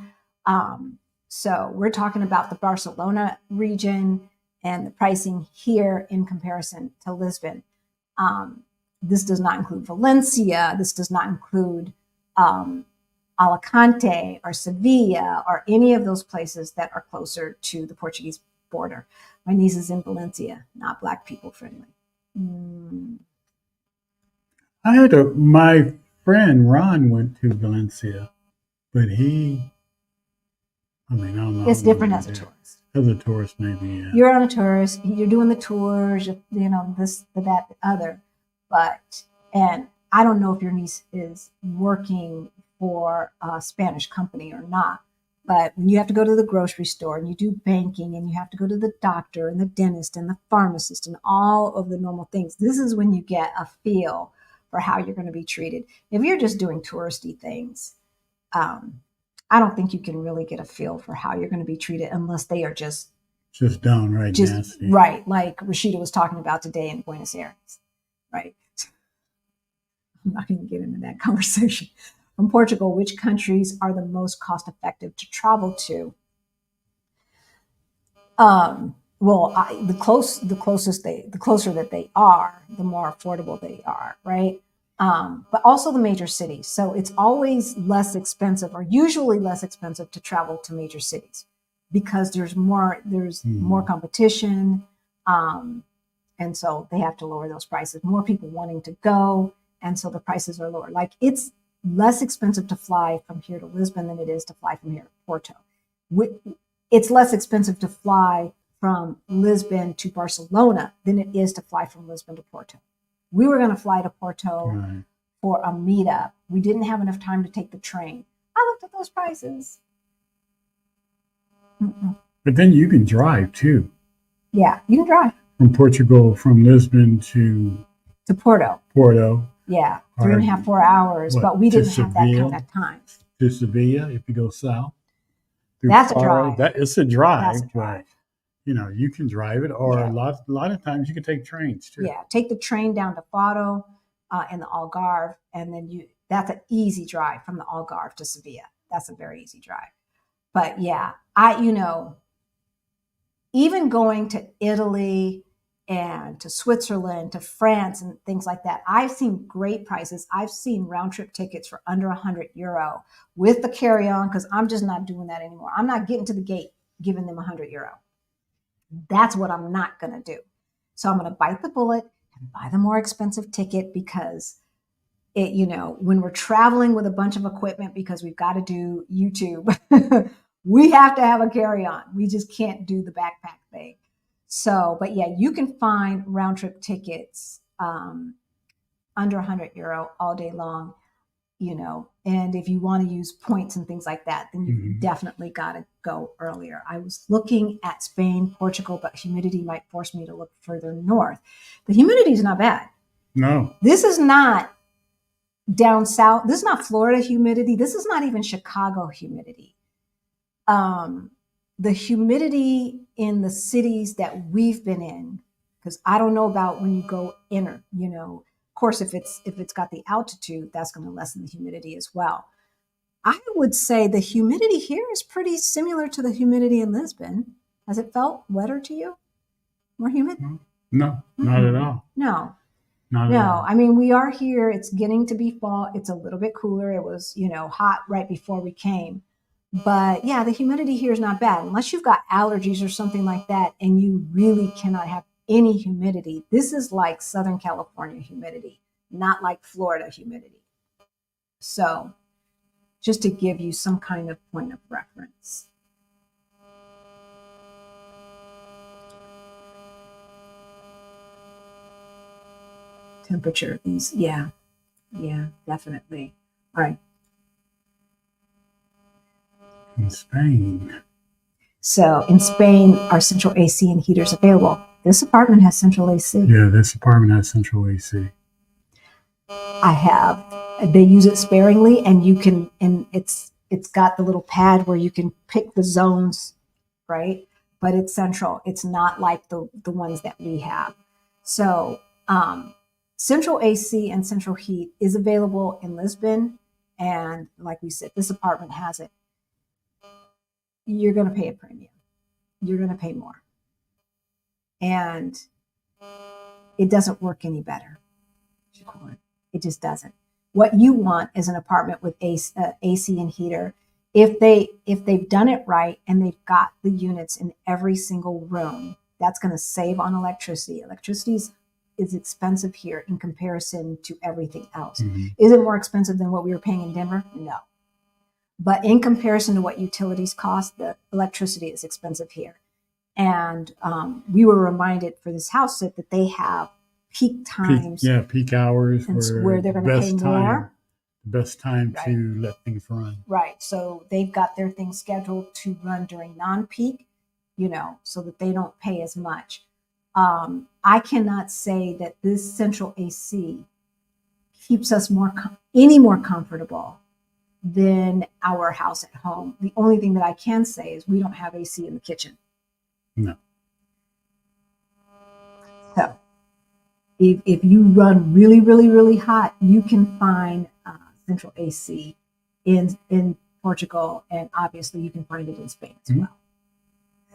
So we're talking about the Barcelona region and the pricing here in comparison to Lisbon. This does not include Valencia. This does not include Alicante or Sevilla or any of those places that are closer to the Portuguese border. My niece is in Valencia, not Black people friendly. My friend Ron went to Valencia, but I don't know. It's different as a tourist. As a tourist, maybe, yeah. You're on a tourist, you're doing the tours, this, that, the other. And I don't know if your niece is working for a Spanish company or not, but when you have to go to the grocery store and you do banking and you have to go to the doctor and the dentist and the pharmacist and all of the normal things, this is when you get a feel for how you're going to be treated. If you're just doing touristy things, I don't think you can really get a feel for how you're going to be treated unless they are just downright nasty. Right, like Rashida was talking about today in Buenos Aires, right? I'm not going to get into that conversation. From Portugal, which countries are the most cost effective to travel to? The closer that they are, the more affordable they are, right? But also the major cities. So it's always less expensive, or usually less expensive, to travel to major cities because there's more competition, and so they have to lower those prices. More people wanting to go, and so the prices are lower. Like it's less expensive to fly from here to Lisbon than it is to fly from here to Porto. It's less expensive to fly from Lisbon to Barcelona than it is to fly from Lisbon to Porto. We were going to fly to Porto for a meetup. We didn't have enough time to take the train. I looked at those prices. But then you can drive too. Yeah, you can drive. From Portugal, from Lisbon to Porto. Yeah, 3.5, 4 hours, but we didn't have that kind of time. To Sevilla, if you go south. That's a drive. It's a drive. But, you can drive it, or a lot of times you can take trains too. Yeah, take the train down to Faro and the Algarve, and then that's an easy drive from the Algarve to Sevilla. That's a very easy drive. But yeah, even going to Italy and to Switzerland, to France, and things like that. I've seen great prices. I've seen round trip tickets for under €100 with the carry on, because I'm just not doing that anymore. I'm not getting to the gate giving them €100. That's what I'm not going to do. So I'm going to bite the bullet and buy the more expensive ticket, because it, when we're traveling with a bunch of equipment, because we've got to do YouTube, we have to have a carry on. We just can't do the backpack thing. So, but yeah, you can find round trip tickets under €100 all day long, and if you want to use points and things like that, then you definitely got to go earlier. I was looking at Spain, Portugal, but humidity might force me to look further north. The humidity is not bad. No. This is not down south. This is not Florida humidity. This is not even Chicago humidity. The humidity in the cities that we've been in, because I don't know about when you go inner, of course, if it's got the altitude, that's going to lessen the humidity as well. I would say the humidity here is pretty similar to the humidity in Lisbon. Has it felt wetter to you? More humid? No, not at all. No. Not at all. I mean, we are here. It's getting to be fall. It's a little bit cooler. It was, hot right before we came. But yeah, the humidity here is not bad. Unless you've got allergies or something like that, and you really cannot have any humidity. This is like Southern California humidity, not like Florida humidity. So just to give you some kind of point of reference. Temperature, yeah, definitely. All right. In Spain. So in Spain, are central AC and heaters available? This apartment has central AC. Yeah, this apartment has central AC. I have. They use it sparingly, and it's got the little pad where you can pick the zones, right? But it's central. It's not like the ones that we have. So central AC and central heat is available in Lisbon, and like we said, this apartment has it. You're going to pay a premium. You're going to pay more. And it doesn't work any better. It just doesn't. What you want is an apartment with AC and heater. If they've done it right and they've got the units in every single room, that's going to save on electricity. Electricity is expensive here in comparison to everything else. Is it more expensive than what we were paying in Denver? No. But in comparison to what utilities cost, the electricity is expensive here. And we were reminded for this house sit that they have peak times. Peak hours where they're going to pay more. Best time to let things run. Right. So they've got their things scheduled to run during non-peak, so that they don't pay as much. I cannot say that this central AC keeps us any more comfortable than our house at home. The only thing that I can say is we don't have AC in the kitchen. No. So if you run really, really, really hot, you can find central AC in Portugal, and obviously you can find it in Spain as well.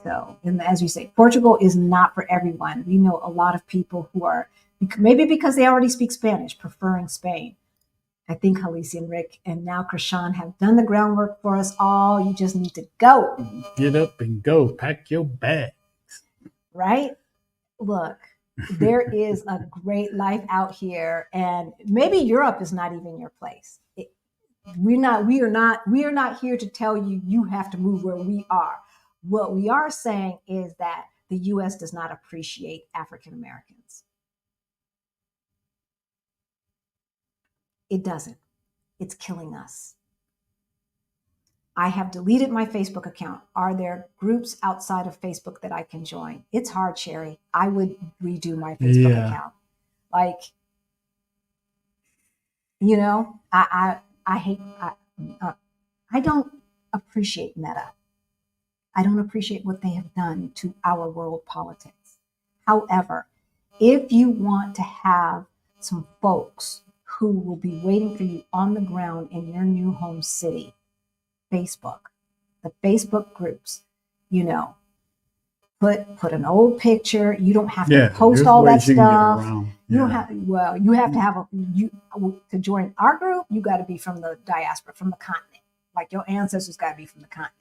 So, and as you say, Portugal is not for everyone. We know a lot of people who are, maybe because they already speak Spanish, preferring Spain. I think Halisi and Rick and now Krishan have done the groundwork for us all. You just need to go. Get up and go. Pack your bags. Right? Look, there is a great life out here, and maybe Europe is not even your place. We are not here to tell you you have to move where we are. What we are saying is that the U.S. does not appreciate African Americans. It doesn't. It's killing us. I have deleted my Facebook account. Are there groups outside of Facebook that I can join? It's hard, Sherry. I would redo my Facebook account. Like, I don't appreciate Meta. I don't appreciate what they have done to our world politics. However, if you want to have some folks who will be waiting for you on the ground in your new home city, Facebook, the Facebook groups, Put an old picture. You don't have to Yeah, post there's all that ways you can get stuff. around. You don't Yeah. have, well, you have to have to join our group, you got to be from the diaspora, from the continent. Like your ancestors got to be from the continent.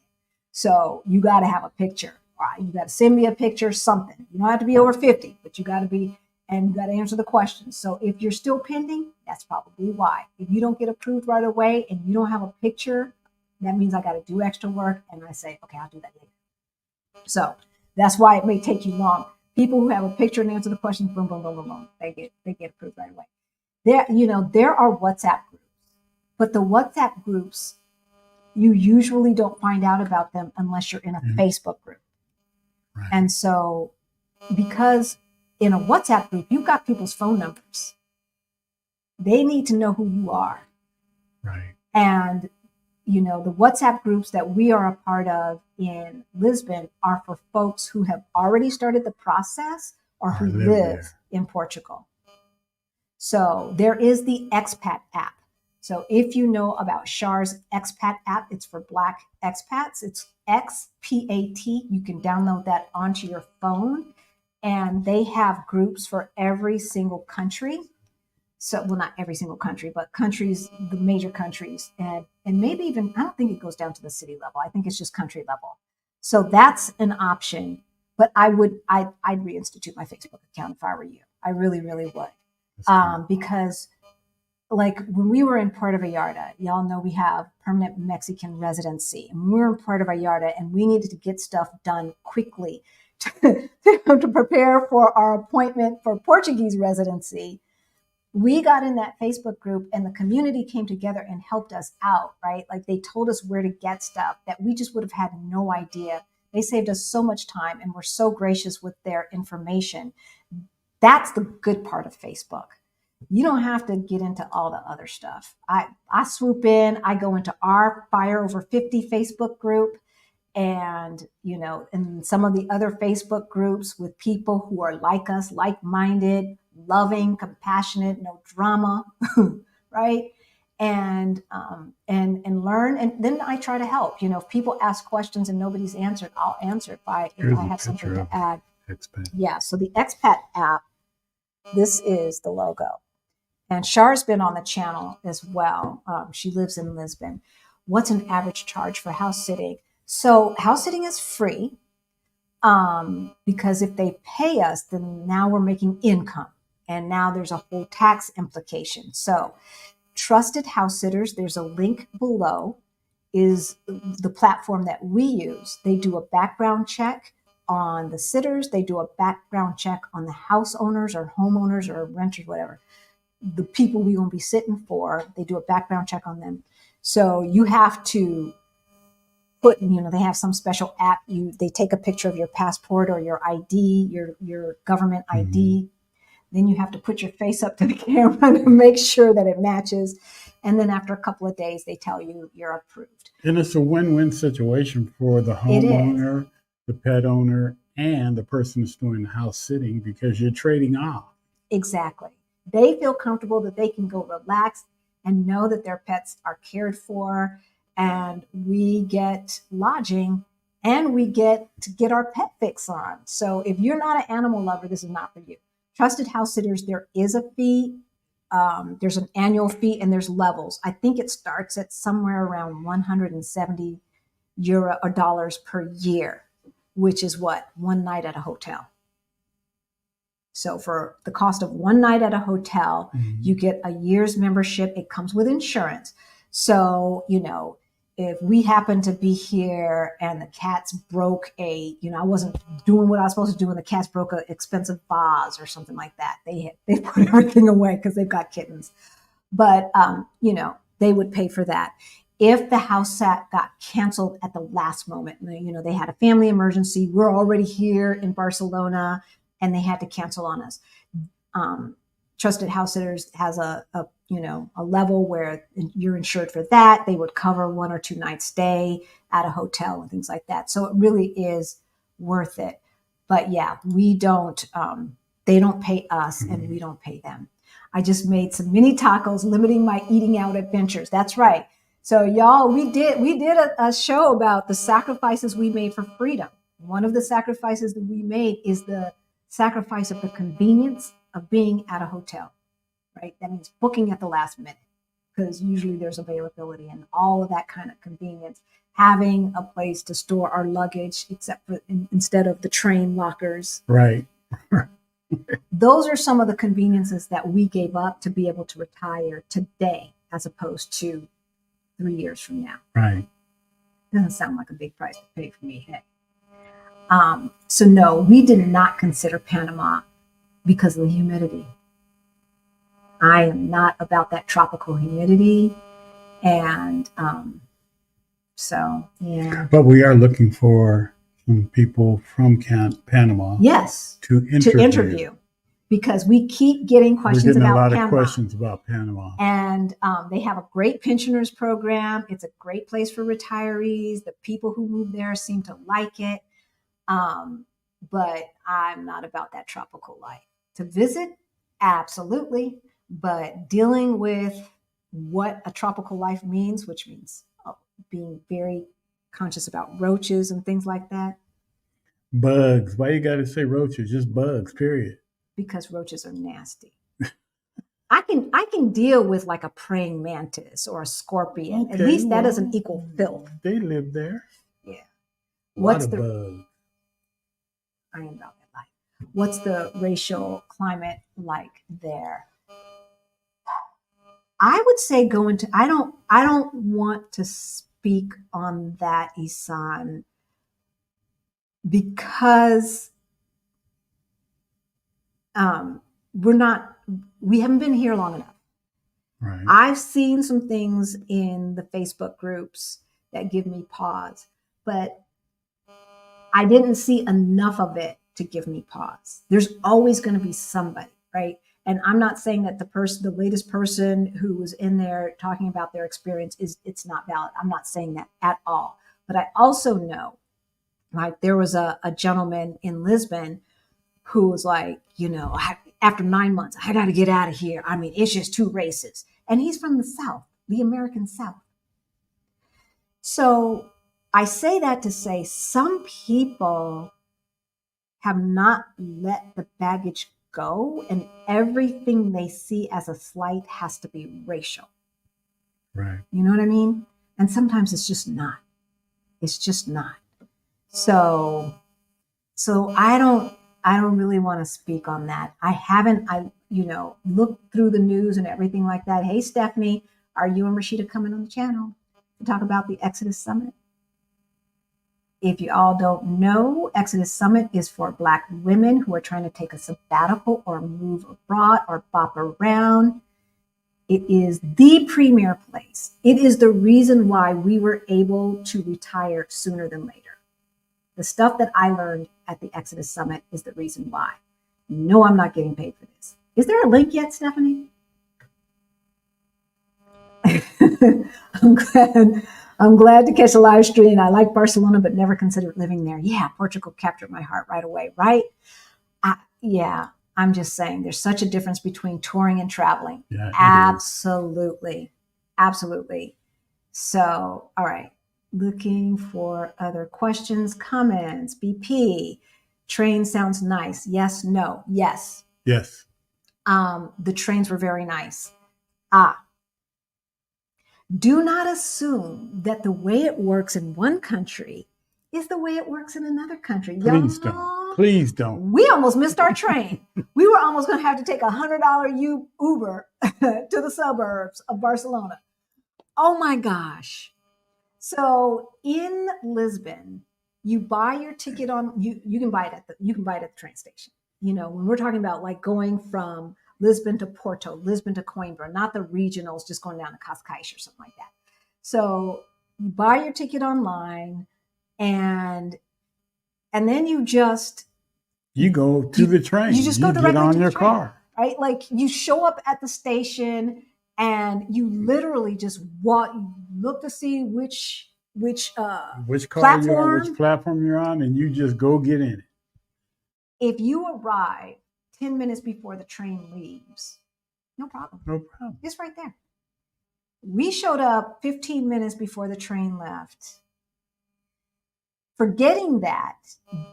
So you got to have a picture. Right? You got to send me a picture, something. You don't have to be over 50, but you got to be, and you got to answer the questions. So if you're still pending, that's probably why. If you don't get approved right away and you don't have a picture, that means I got to do extra work. And I say, okay, I'll do that later. So that's why it may take you long. People who have a picture and answer the questions, boom, boom, boom, boom, boom, they get approved right away. There are WhatsApp groups, but the WhatsApp groups, you usually don't find out about them unless you're in a Facebook group. Right. And so, because in a WhatsApp group, you've got people's phone numbers. They need to know who you are. Right. And the WhatsApp groups that we are a part of in Lisbon are for folks who have already started the process or who live in Portugal. So there is the expat app. So if you know about Char's expat app, it's for Black expats. It's XPAT. You can download that onto your phone. And they have groups for every single country. So, well, not every single country, but countries, the major countries, and maybe even, I don't think it goes down to the city level. I think it's just country level. So that's an option. But I'd reinstitute my Facebook account if I were you. I really, really would. Because like when we were in Puerto Vallarta, y'all know we have permanent Mexican residency. And we were in Puerto Vallarta and we needed to get stuff done quickly to prepare for our appointment for Portuguese residency. We got in that Facebook group and the community came together and helped us out, right? Like they told us where to get stuff that we just would have had no idea. They saved us so much time and were so gracious with their information. That's the good part of Facebook. You don't have to get into all the other stuff. I swoop in, I go into our Fire Over 50 Facebook group and, and some of the other Facebook groups with people who are like us, like-minded, loving, compassionate, no drama, right? And learn. And then I try to help. If people ask questions and nobody's answered, I'll answer if I have something to add. Expat. Yeah. So the expat app, this is the logo. And Char's been on the channel as well. She lives in Lisbon. What's an average charge for house sitting? So house sitting is free because if they pay us, then now we're making income. And now there's a whole tax implication. So Trusted House Sitters, there's a link below, is the platform that we use. They do a background check on the sitters. They do a background check on the house owners or homeowners or renters, whatever. The people we're going to be sitting for, they do a background check on them. So you have to put, they have some special app. They take a picture of your passport or your ID, your government ID. Then you have to put your face up to the camera to make sure that it matches. And then after a couple of days, they tell you you're approved. And it's a win-win situation for the homeowner, the pet owner, and the person that's doing the house sitting because you're trading off. Exactly. They feel comfortable that they can go relax and know that their pets are cared for. And we get lodging and we get to get our pet fix on. So if you're not an animal lover, this is not for you. Trusted House Sitters, there is a fee. There's an annual fee and there's levels. I think it starts at somewhere around 170 euro or dollars per year, which is what? One night at a hotel. So for the cost of one night at a hotel, you get a year's membership. It comes with insurance. So, if we happen to be here and the cats broke I wasn't doing what I was supposed to do and the cats broke an expensive vase or something like that, they put everything away because they've got kittens. But, they would pay for that. If the house got canceled at the last moment, they had a family emergency, we're already here in Barcelona, and they had to cancel on us. Trusted House Sitters has a level where you're insured for that. They would cover 1 or 2 nights stay at a hotel and things like that. So it really is worth it. But yeah, they don't pay us and we don't pay them. I just made some mini tacos, limiting my eating out adventures. That's right. So y'all, we did a show about the sacrifices we made for freedom. One of the sacrifices that we made is the sacrifice of the convenience of being at a hotel, right? That means booking at the last minute because usually there's availability and all of that kind of convenience. Having a place to store our luggage, except for instead of the train lockers. Right. Those are some of the conveniences that we gave up to be able to retire today, as opposed to 3 years from now. Right. Doesn't sound like a big price to pay for me. Hey. So no, we did not consider Panama because of the humidity. I am not about that tropical humidity. And so, yeah. But we are looking for some people from Panama. Yes. To interview. Because we keep getting questions We're getting about a lot Panama. of questions about Panama. And they have a great pensioners program. It's a great place for retirees. The people who move there seem to like it. But I'm not about that tropical life. To visit, absolutely. But dealing with what a tropical life means, which means being very conscious about roaches and things like that. Bugs. Why you got to say roaches? Just bugs, period. Because roaches are nasty. I can deal with like a praying mantis or a scorpion. Okay, At least that doesn't equal filth. They live there. Yeah. What's the bugs? I am about that life. What's the racial climate like there? I would say go into. I don't want to speak on that, Isan, because we haven't been here long enough. Right. I've seen some things in the Facebook groups that give me pause, but I didn't see enough of it to give me pause. There's always going to be somebody, right? And I'm not saying that the latest person who was in there talking about their experience it's not valid. I'm not saying that at all. But I also know, like, there was a gentleman in Lisbon who was like, after 9 months, I got to get out of here. I mean, it's just too racist. And he's from the South, the American South. So I say that to say some people have not let the baggage go, and everything they see as a slight has to be racial. Right. You know what I mean? And sometimes it's just not. It's just not. So I don't really want to speak on that. I looked through the news and everything like that. Hey, Stephanie, are you and Rashida coming on the channel to talk about the Exodus Summit? If you all don't know, Exodus Summit is for Black women who are trying to take a sabbatical or move abroad or bop around. It is the premier place. It is the reason why we were able to retire sooner than later. The stuff that I learned at the Exodus Summit is the reason why. No, I'm not getting paid for this. Is there a link yet, Stephanie? I'm glad to catch a live stream. I like Barcelona, but never considered living there. Yeah, Portugal captured my heart right away, right? I'm just saying there's such a difference between touring and traveling. Yeah, absolutely. Absolutely. So, all right. Looking for other questions, comments. BP, train sounds nice. Yes, no, yes. Yes. The trains were very nice. Do not assume that the way it works in one country is the way it works in another country. Please don't. Please don't. We almost missed our train. We were almost going to have to take $100 Uber to the suburbs of Barcelona. Oh my gosh. So in Lisbon, you buy your ticket on you can buy it at the train station. When we're talking about like going from Lisbon to Porto, Lisbon to Coimbra, not the regionals, just going down to Cascais or something like that. So you buy your ticket online, and then you go to the train. You just go directly get on to your the train, car, right? Like you show up at the station, and you literally just look to see which car platform you're on, which platform you're on, and you just go get in it. If you arrive 10 minutes before the train leaves, no problem. No problem. It's right there. We showed up 15 minutes before the train left. forgetting that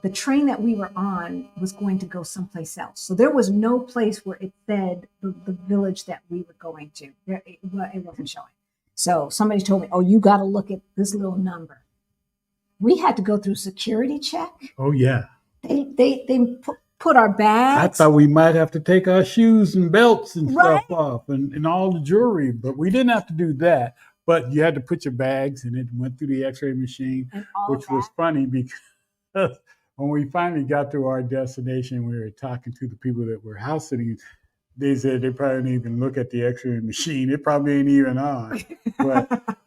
the train that we were on was going to go someplace else. So there was no place where it said the village that we were going to. It wasn't showing. So somebody told me, oh, you got to look at this little number. We had to go through security check. Oh, yeah. They put our bags. I thought we might have to take our shoes and belts and Right. stuff off and all the jewelry, but we didn't have to do that. But you had to put your bags, and it went through the X-ray machine, And all which was funny because when we finally got to our destination, we were talking to the people that were house sitting. They said they probably didn't even look at the X-ray machine. It probably ain't even on.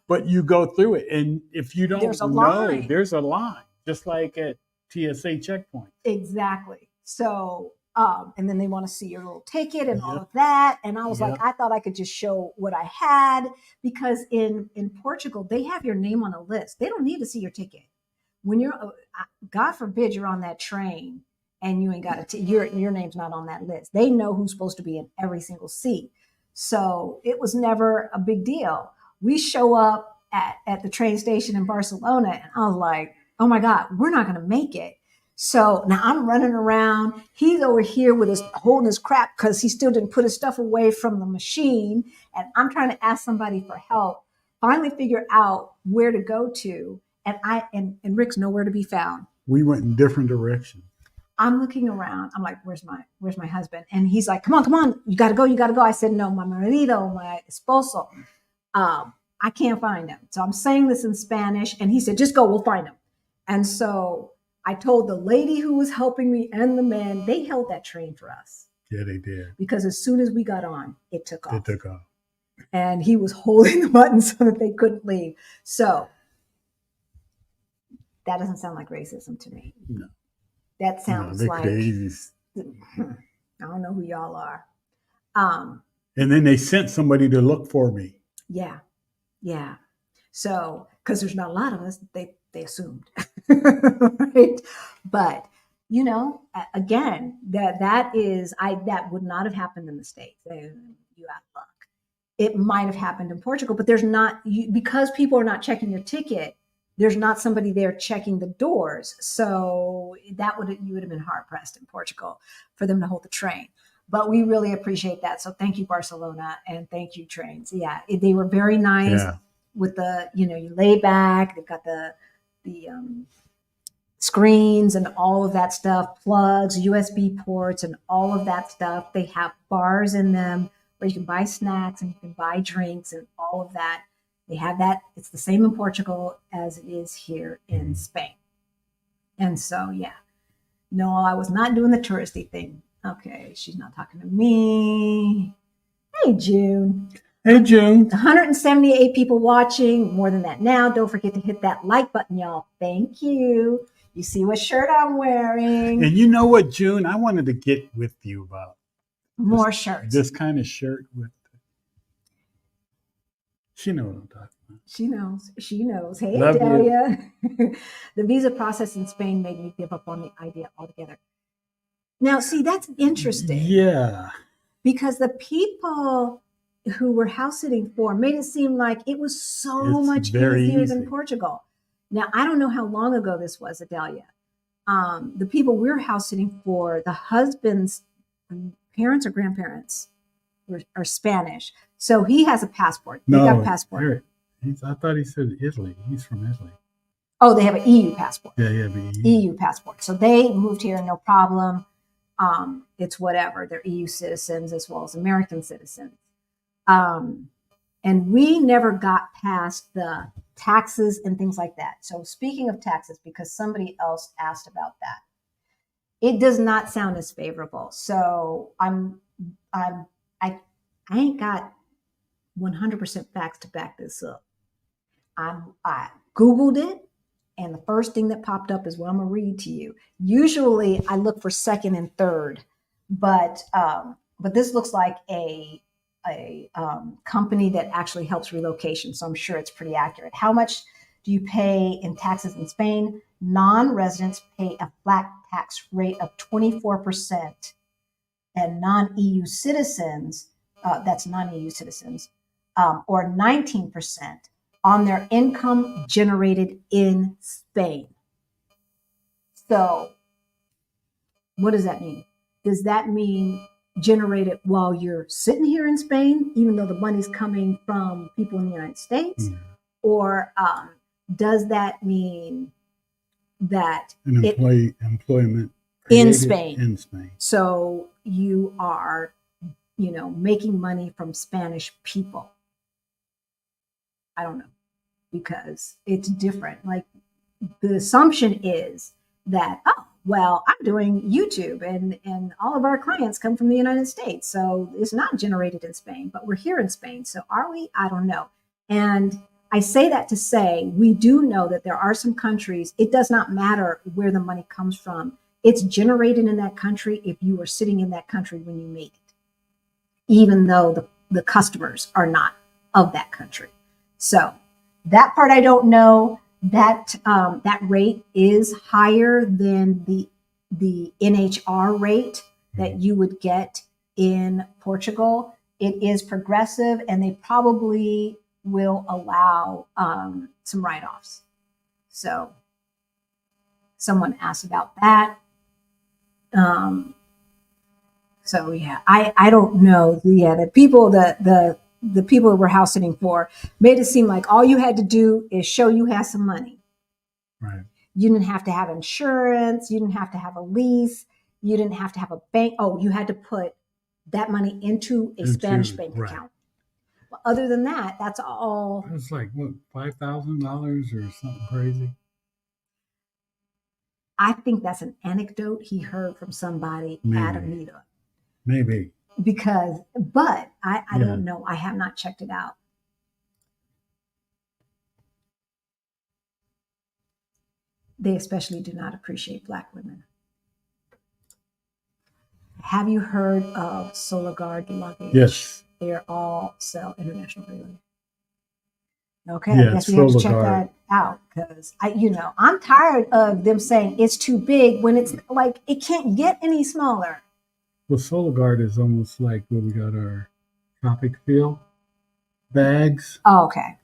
But you go through it, and if you don't There's a know, line. there's a line, just like at TSA checkpoint. Exactly. So, and then they want to see your little ticket and all of that. And I was like, I thought I could just show what I had, because in Portugal, they have your name on a list. They don't need to see your ticket. When you're, God forbid, you're on that train and you ain't got your name's not on that list. They know who's supposed to be in every single seat. So it was never a big deal. We show up at the train station in Barcelona, and I was like, oh my God, we're not going to make it. So now I'm running around. He's over here with holding his crap because he still didn't put his stuff away from the machine. And I'm trying to ask somebody for help. Finally figure out where to go to. And Rick's nowhere to be found. We went in different directions. I'm looking around. I'm like, where's my husband? And he's like, come on. You got to go. I said, no, my marido, my esposo. I can't find him. So I'm saying this in Spanish. And he said, just go, we'll find him. And so I told the lady who was helping me and the man, they held that train for us. Yeah, they did. Because as soon as we got on, it took off. It took off. And he was holding the button so that they couldn't leave. So that doesn't sound like racism to me. No. That sounds like, crazy. I don't know who y'all are. And then they sent somebody to look for me. Yeah. So, because there's not a lot of us, they assumed, right? But again, that would not have happened in the States. You have luck. It might have happened in Portugal, but there's not, because people are not checking your ticket. There's not somebody there checking the doors. So you would have been hard pressed in Portugal for them to hold the train. But we really appreciate that. So thank you, Barcelona, and thank you, trains. Yeah, they were very nice with the, you lay back. They've got the screens and all of that stuff, plugs, USB ports, and all of that stuff. They have bars in them where you can buy snacks and you can buy drinks and all of that. They have that. It's the same in Portugal as it is here in Spain. And so, no, I was not doing the touristy thing. Okay, she's not talking to me. Hey, June. 178 people watching, more than that now. Don't forget to hit that like button, y'all. Thank you. You see what shirt I'm wearing. And you know what, June? I wanted to get with you about more shirts. This kind of shirt with. She knows what I'm talking about. She knows. Hey, Love Delia. The visa process in Spain made me give up on the idea altogether. Now, see, that's interesting. Yeah. Because the people who were house sitting for made it seem like it was much easier than Portugal. Now, I don't know how long ago this was, Adelia. The people we're house sitting for, the husband's parents or grandparents are Spanish. So he has a passport. They got a passport. I thought he said Italy. He's from Italy. Oh, they have an EU passport. Yeah, EU passport. So they moved here, no problem. It's whatever. They're EU citizens as well as American citizens. And we never got past the taxes and things like that. So speaking of taxes, because somebody else asked about that, it does not sound as favorable. So I ain't got 100% facts to back this up. I Googled it, and the first thing that popped up is what I'm gonna read to you. Usually I look for second and third, but this looks like a company that actually helps relocation. So I'm sure it's pretty accurate. How much do you pay in taxes in Spain? Non-residents pay a flat tax rate of 24%, and non-EU citizens, that's non-EU citizens, or 19% on their income generated in Spain. So what does that mean? Does that mean generated while you're sitting here in Spain, even though the money's coming from people in the United States? Mm. Or does that mean that employment in created Spain? So you are, making money from Spanish people. I don't know, because it's different. Like, the assumption is that, oh, well, I'm doing YouTube and all of our clients come from the United States. So it's not generated in Spain, but we're here in Spain. So are we? I don't know. And I say that to say we do know that there are some countries, it does not matter where the money comes from. It's generated in that country if you were sitting in that country when you made it, even though the customers are not of that country. So that part I don't know. That rate is higher than the NHR rate that you would get in Portugal. It is progressive, and they probably will allow some write-offs. So someone asked about that. So yeah, I don't know. Yeah, the people the people that we're house sitting for made it seem like all you had to do is show you had some money. Right. You didn't have to have insurance. You didn't have to have a lease. You didn't have to have a bank. Oh, you had to put that money into a Spanish bank account. Well, other than that, that's all. It's like, what, $5,000 or something crazy? I think that's an anecdote he heard from somebody at a meetup. Maybe. But I don't know. I have not checked it out. They especially do not appreciate Black women. Have you heard of Solagard Luggage? Yes. They're all sell international freely. Okay, yeah, I guess we have to check that out, because I'm tired of them saying it's too big when it's like it can't get any smaller. Well, Solagard is almost like where we got our Tropic Feel bags. Oh, okay.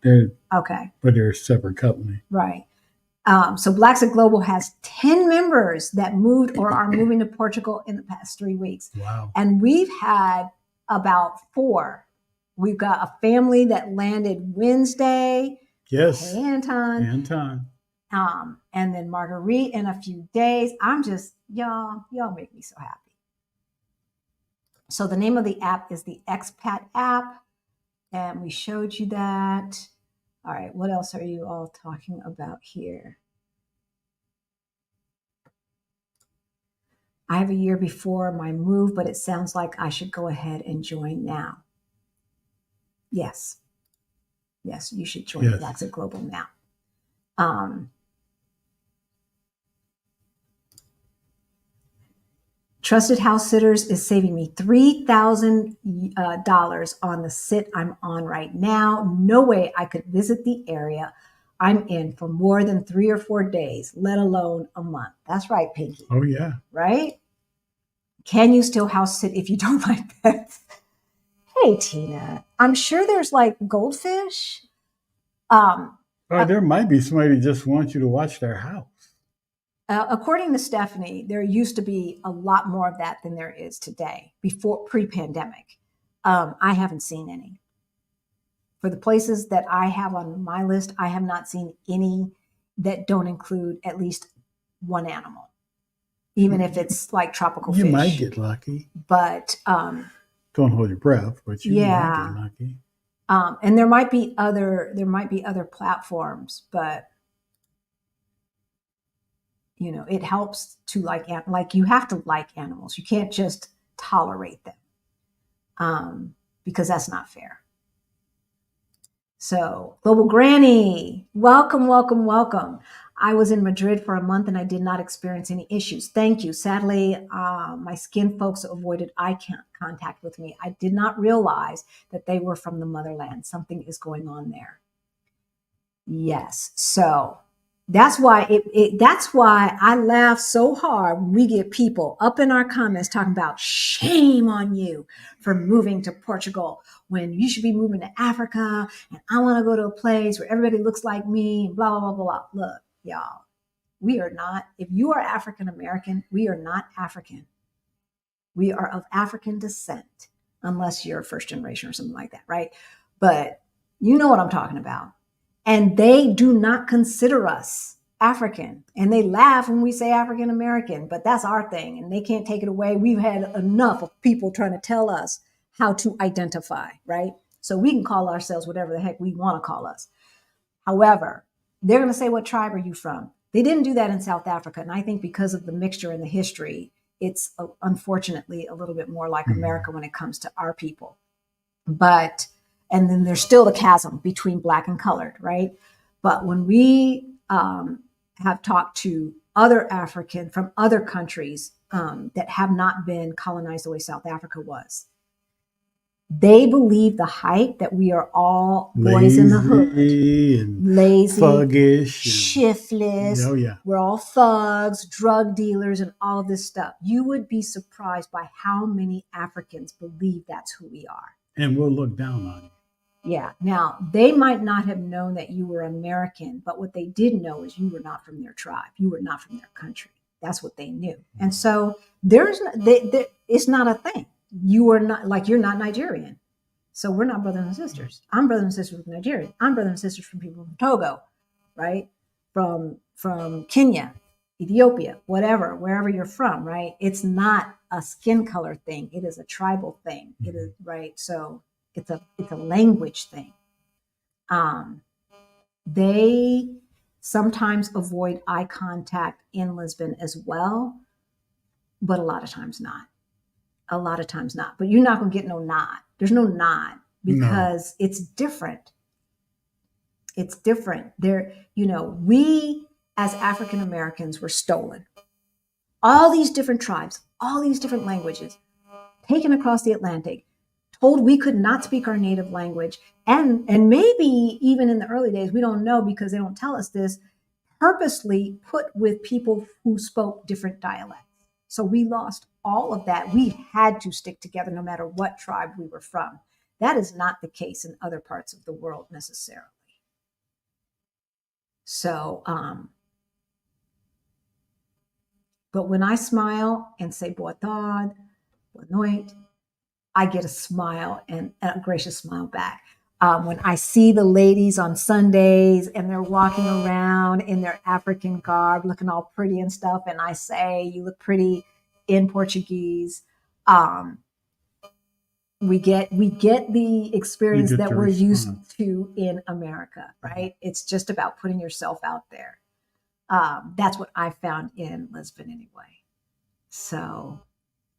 Okay. But they're a separate company. Right. So Blacks at Global has 10 members that moved or are moving to Portugal in the past 3 weeks. Wow. And we've had about 4. We've got a family that landed Wednesday. Yes. Hey, Anton. And then Marguerite in a few days. I'm just, y'all make me so happy. So the name of the app is the Expat app. And we showed you that. All right, what else are you all talking about here? I have a year before my move, but it sounds like I should go ahead and join now. Yes, you should join Blacks at Global now. Trusted House Sitters is saving me $3,000 on the sit I'm on right now. No way I could visit the area I'm in for more than 3 or 4 days, let alone a month. That's right, Pinky. Oh, yeah. Right? Can you still house sit if you don't like pets? Hey, Tina, I'm sure there's like goldfish. There might be somebody who just wants you to watch their house. According to Stephanie, there used to be a lot more of that than there is today, pre-pandemic. I haven't seen any. For the places that I have on my list, I have not seen any that don't include at least one animal, even if it's like tropical fish. You might get lucky. But don't hold your breath, but you might get lucky. And there might be other platforms, but it helps to like you have to like animals. You can't just tolerate them, because that's not fair. So, Global Granny, welcome, welcome, welcome. I was in Madrid for a month and I did not experience any issues. Thank you. Sadly, my skin folks avoided eye contact with me. I did not realize that they were from the motherland. Something is going on there. Yes. So that's why that's why I laugh so hard when we get people up in our comments talking about shame on you for moving to Portugal when you should be moving to Africa, and I want to go to a place where everybody looks like me, and blah, blah, blah, blah. Look, y'all, We are not. If you are African American, we are not African. We are of African descent, unless you're first generation or something like that, right? But you know what I'm talking about. And they do not consider us African. And they laugh when we say African American, but that's our thing. And they can't take it away. We've had enough of people trying to tell us how to identify, right? So we can call ourselves whatever the heck we want to call us. However, they're going to say, what tribe are you from? They didn't do that in South Africa. And I think because of the mixture in the history, it's unfortunately a little bit more like America when it comes to our people. But, and then there's still the chasm between black and colored, right? But when we have talked to other African from other countries that have not been colonized the way South Africa was, they believe the hype that we are all boys in the hood, lazy, thuggish, shiftless. Oh yeah, we're all thugs, drug dealers, and all of this stuff. You would be surprised by how many Africans believe that's who we are. And we'll look down on you. Yeah. Now, they might not have known that you were American, but what they did know is you were not from their tribe. You were not from their country. That's what they knew. And so it's not a thing. You are not, like, you're not Nigerian. So we're not brothers and sisters. I'm brothers and sisters from Nigeria. I'm brothers and sisters from people from Togo, right? From Kenya, Ethiopia, whatever, wherever you're from, right? It's not a skin color thing. It is a tribal thing. It is, right? So it's a language thing. They sometimes avoid eye contact in Lisbon as well, but a lot of times not. A lot of times not. But you're not going to get no nod. There's no nod because it's different. It's different. There, we as African Americans were stolen. All these different tribes, all these different languages, taken across the Atlantic, told we could not speak our native language. And maybe even in the early days, we don't know because they don't tell us this, purposely put with people who spoke different dialects. So we lost all of that. We had to stick together no matter what tribe we were from. That is not the case in other parts of the world necessarily. So, but when I smile and say boa tarde, boa noite, I get a smile and a gracious smile back. When I see the ladies on Sundays and they're walking around in their African garb, looking all pretty and stuff, and I say, you look pretty in Portuguese, we get the experience that we're used to in America, right? It's just about putting yourself out there. That's what I found in Lisbon anyway. So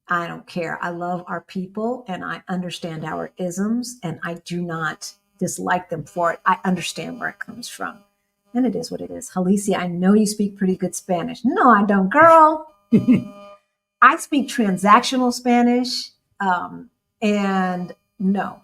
I don't care. I love our people and I understand our isms and I do not dislike them for it. I understand where it comes from. And it is what it is. Alicia, I know you speak pretty good Spanish. No, I don't, girl. I speak transactional Spanish. And no.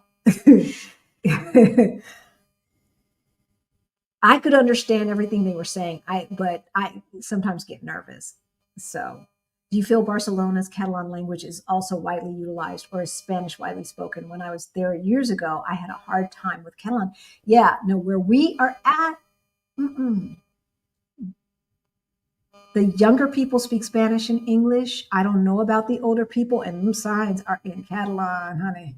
I could understand everything they were saying, but I sometimes get nervous. So do you feel Barcelona's Catalan language is also widely utilized or is Spanish widely spoken? When I was there years ago, I had a hard time with Catalan. Yeah, no, where we are at, the younger people speak Spanish and English. I don't know about the older people, and them signs are in Catalan, honey.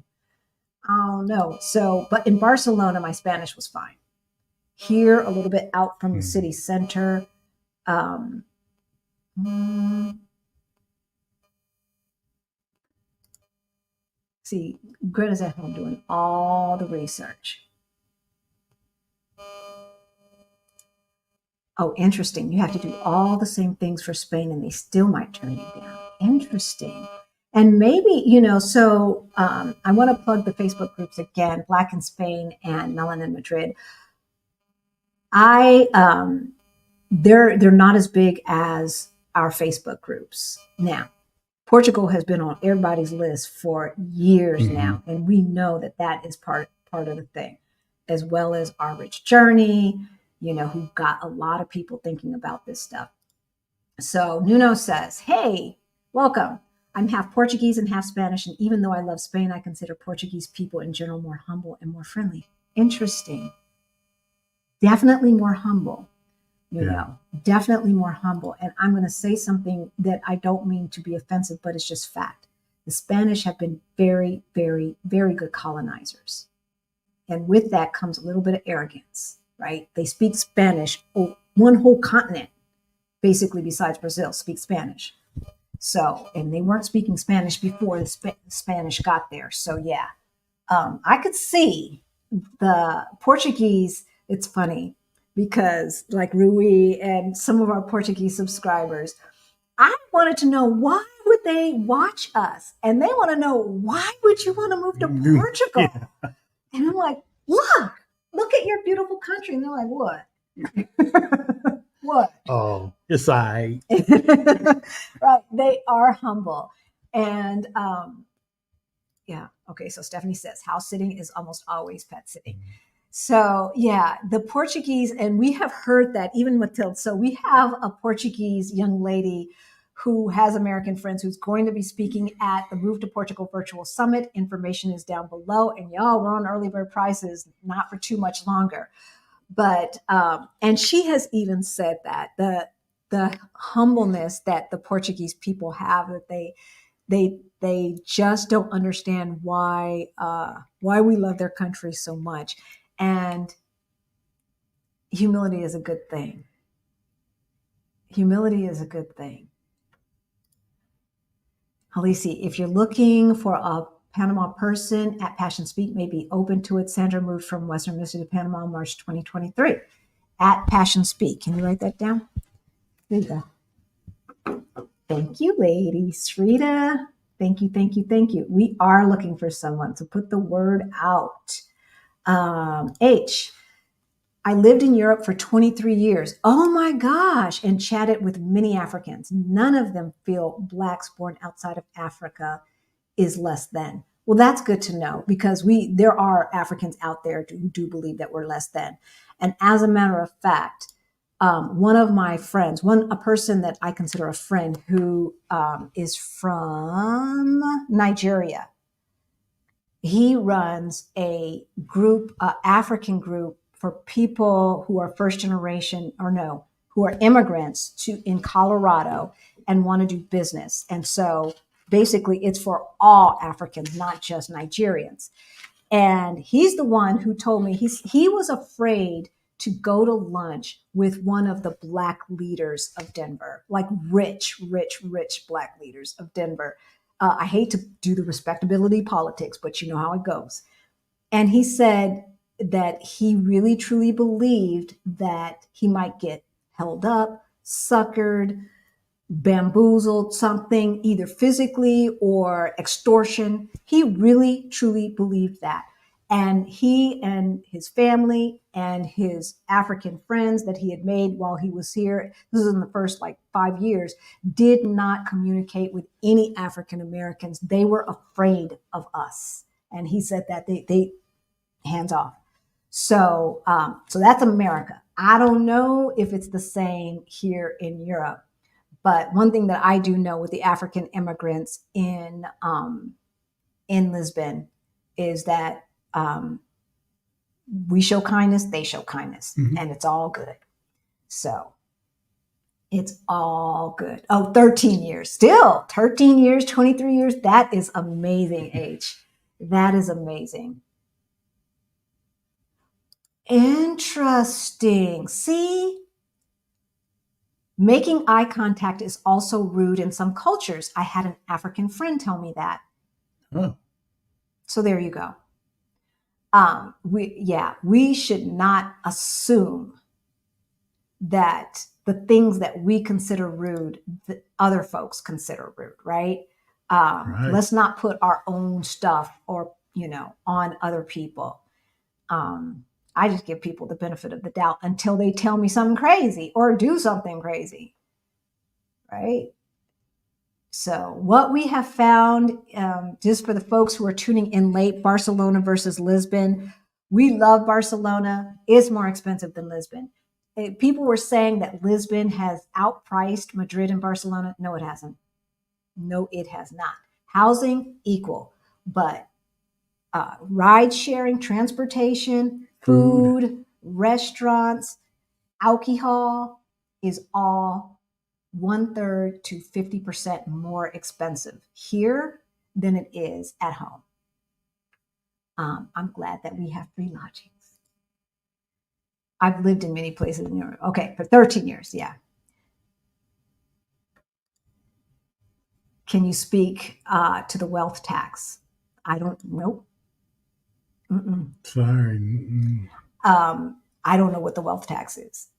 I don't know. So, but in Barcelona, my Spanish was fine. Here, a little bit out from the city center, see, Greta's at home doing all the research. Oh, interesting. You have to do all the same things for Spain and they still might turn you down. Interesting. And maybe, so I want to plug the Facebook groups again, Black in Spain and Melanin Madrid. They're not as big as our Facebook groups. Now, Portugal has been on everybody's list for years now, and we know that is part of the thing, as well as Our Rich Journey, who got a lot of people thinking about this stuff. So Nuno says, hey, welcome. I'm half Portuguese and half Spanish, and even though I love Spain, I consider Portuguese people in general more humble and more friendly. Interesting. Definitely more humble. Definitely more humble. And I'm going to say something that I don't mean to be offensive, but it's just fact. The Spanish have been very, very, very good colonizers. And with that comes a little bit of arrogance, right? They speak Spanish. One whole continent, basically, besides Brazil, speaks Spanish. So, and they weren't speaking Spanish before the Spanish got there. So, yeah, I could see the Portuguese. It's funny because, like Rui and some of our Portuguese subscribers, I wanted to know why would they watch us, and they want to know why would you want to move to Portugal? Yeah. And I'm like, look at your beautiful country, and they're like, what? What? Oh, it's I. Right? They are humble, and yeah. Okay. So Stephanie says house sitting is almost always pet sitting. So yeah, the Portuguese, and we have heard that even Matilda. So we have a Portuguese young lady who has American friends who's going to be speaking at the Move to Portugal Virtual Summit. Information is down below, and y'all, we're on early bird prices, not for too much longer. But and she has even said that the humbleness that the Portuguese people have, that they just don't understand why we love their country so much. And humility is a good thing. Humility is a good thing. Halisi, if you're looking for a Panama person at Passion Speak, may be open to it. Sandra moved from Western Mississippi to Panama in March 2023 at Passion Speak. Can you write that down? There you go. Thank you, ladies. Rita, thank you, thank you, thank you. We are looking for someone, so put the word out. H, I lived in Europe for 23 years. Oh my gosh, and chatted with many Africans. None of them feel blacks born outside of Africa is less than. Well, that's good to know, because there are Africans out there who do believe that we're less than. And as a matter of fact, one of my friends, a person that I consider a friend, who is from Nigeria, he runs a group, African group for people who are first generation, or no, who are immigrants in Colorado and want to do business. And so basically it's for all Africans, not just Nigerians. And he's the one who told me he was afraid to go to lunch with one of the black leaders of Denver, like rich black leaders of Denver. I hate to do the respectability politics, but you know how it goes. And he said that he really truly believed that he might get held up, suckered, bamboozled, something, either physically or extortion. He really truly believed that. And he and his family and his African friends that he had made while he was here, this is in the first 5 years, did not communicate with any African Americans. They were afraid of us. And he said that they hands off. So that's America. I don't know if it's the same here in Europe. But one thing that I do know with the African immigrants in Lisbon is that we show kindness, they show kindness, and it's all good. So it's all good. Oh, 13 years. Still 13 years, 23 years. That is amazing, H. That is amazing. Interesting. See? Making eye contact is also rude in some cultures. I had an African friend tell me that. Oh. So there you go. We should not assume that the things that we consider rude, that other folks consider rude, right? Right. Let's not put our own stuff on other people. I just give people the benefit of the doubt until they tell me something crazy or do something crazy, right? So what we have found, just for the folks who are tuning in late, Barcelona versus Lisbon. We love Barcelona. It's more expensive than Lisbon. People were saying that Lisbon has outpriced Madrid and Barcelona. No, it hasn't. No, it has not. Housing, equal. But ride sharing, transportation, food, restaurants, alcohol is all 1/3 to 50% more expensive here than it is at home. I'm glad that we have free lodgings. I've lived in many places in Europe. Okay, for 13 years, yeah. Can you speak to the wealth tax? I don't know. Mm-mm. Sorry. I don't know what the wealth tax is.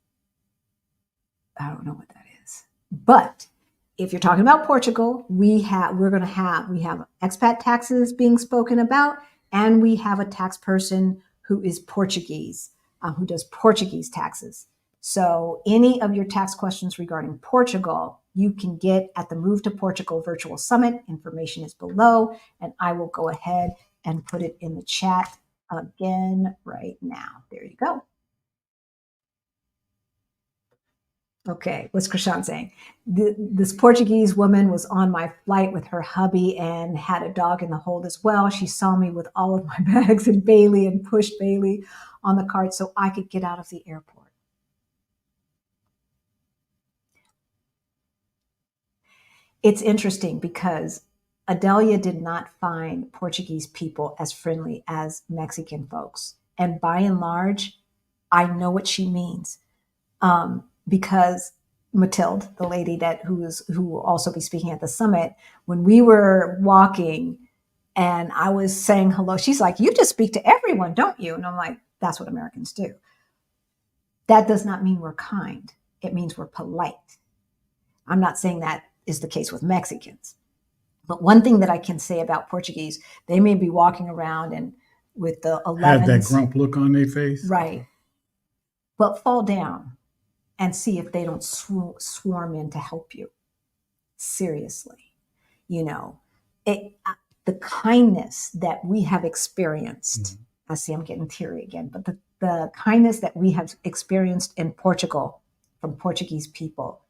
I don't know what that is. But if you're talking about Portugal, we have expat taxes being spoken about, and we have a tax person who is Portuguese, who does Portuguese taxes. So any of your tax questions regarding Portugal, you can get at the Move to Portugal Virtual Summit. Information is below, and I will go ahead and put it in the chat again right now. There you go. Okay, what's Krishan saying? This Portuguese woman was on my flight with her hubby and had a dog in the hold as well. She saw me with all of my bags and Bailey and pushed Bailey on the cart so I could get out of the airport. It's interesting because Adelia did not find Portuguese people as friendly as Mexican folks. And by and large, I know what she means. Because Matilde, the lady who will also be speaking at the summit, when we were walking and I was saying hello, she's like, "You just speak to everyone, don't you?" And I'm like, "That's what Americans do." That does not mean we're kind. It means we're polite. I'm not saying that is the case with Mexicans. But one thing that I can say about Portuguese, they may be walking around and with the 11s. Have that grump look on their face. Right. But fall down and see if they don't swarm in to help you. Seriously. The kindness that we have experienced, I see I'm getting teary again, but the kindness that we have experienced in Portugal from Portuguese people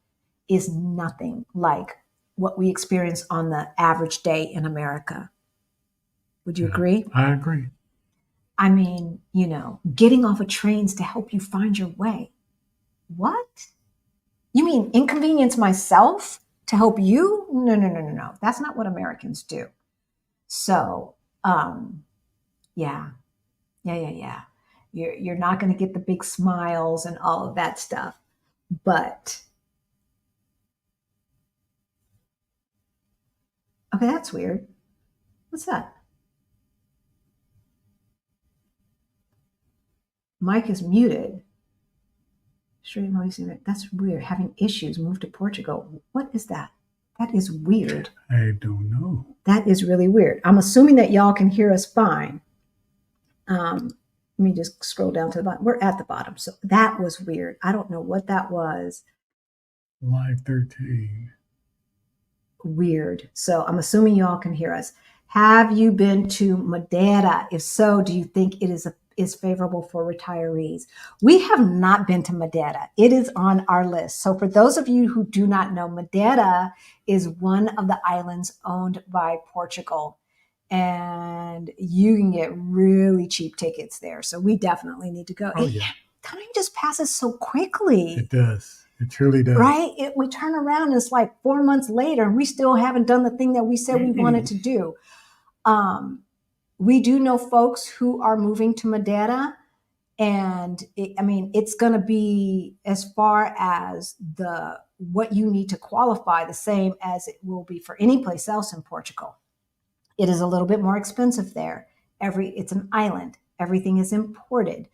is nothing like what we experience on the average day in America. Would you agree? I agree. I mean, getting off of trains to help you find your way. What? You mean inconvenience myself to help you? No. That's not what Americans do. So, yeah. You're not going to get the big smiles and all of that stuff. But, okay, that's weird. What's that? Mike is muted. That's weird. Having issues. Move to Portugal. What is that? That is weird. I don't know. That is really weird. I'm assuming that y'all can hear us fine. Let me just scroll down to the bottom. We're at the bottom. So that was weird. I don't know what that was. Live 13. Weird. So I'm assuming y'all can hear us. Have you been to Madeira? If so, do you think it is favorable for retirees? We have not been to Madeira. It is on our list. So for those of you who do not know, Madeira is one of the islands owned by Portugal, and you can get really cheap tickets there. So we definitely need to go. Oh, yeah. Time just passes so quickly. It does. It truly does. Right? We turn around and it's like 4 months later and we still haven't done the thing that we said we wanted to do. We do know folks who are moving to Madeira, and it's going to be, as far as what you need to qualify, the same as it will be for any place else in Portugal. It is a little bit more expensive there. It's an island. Everything is imported.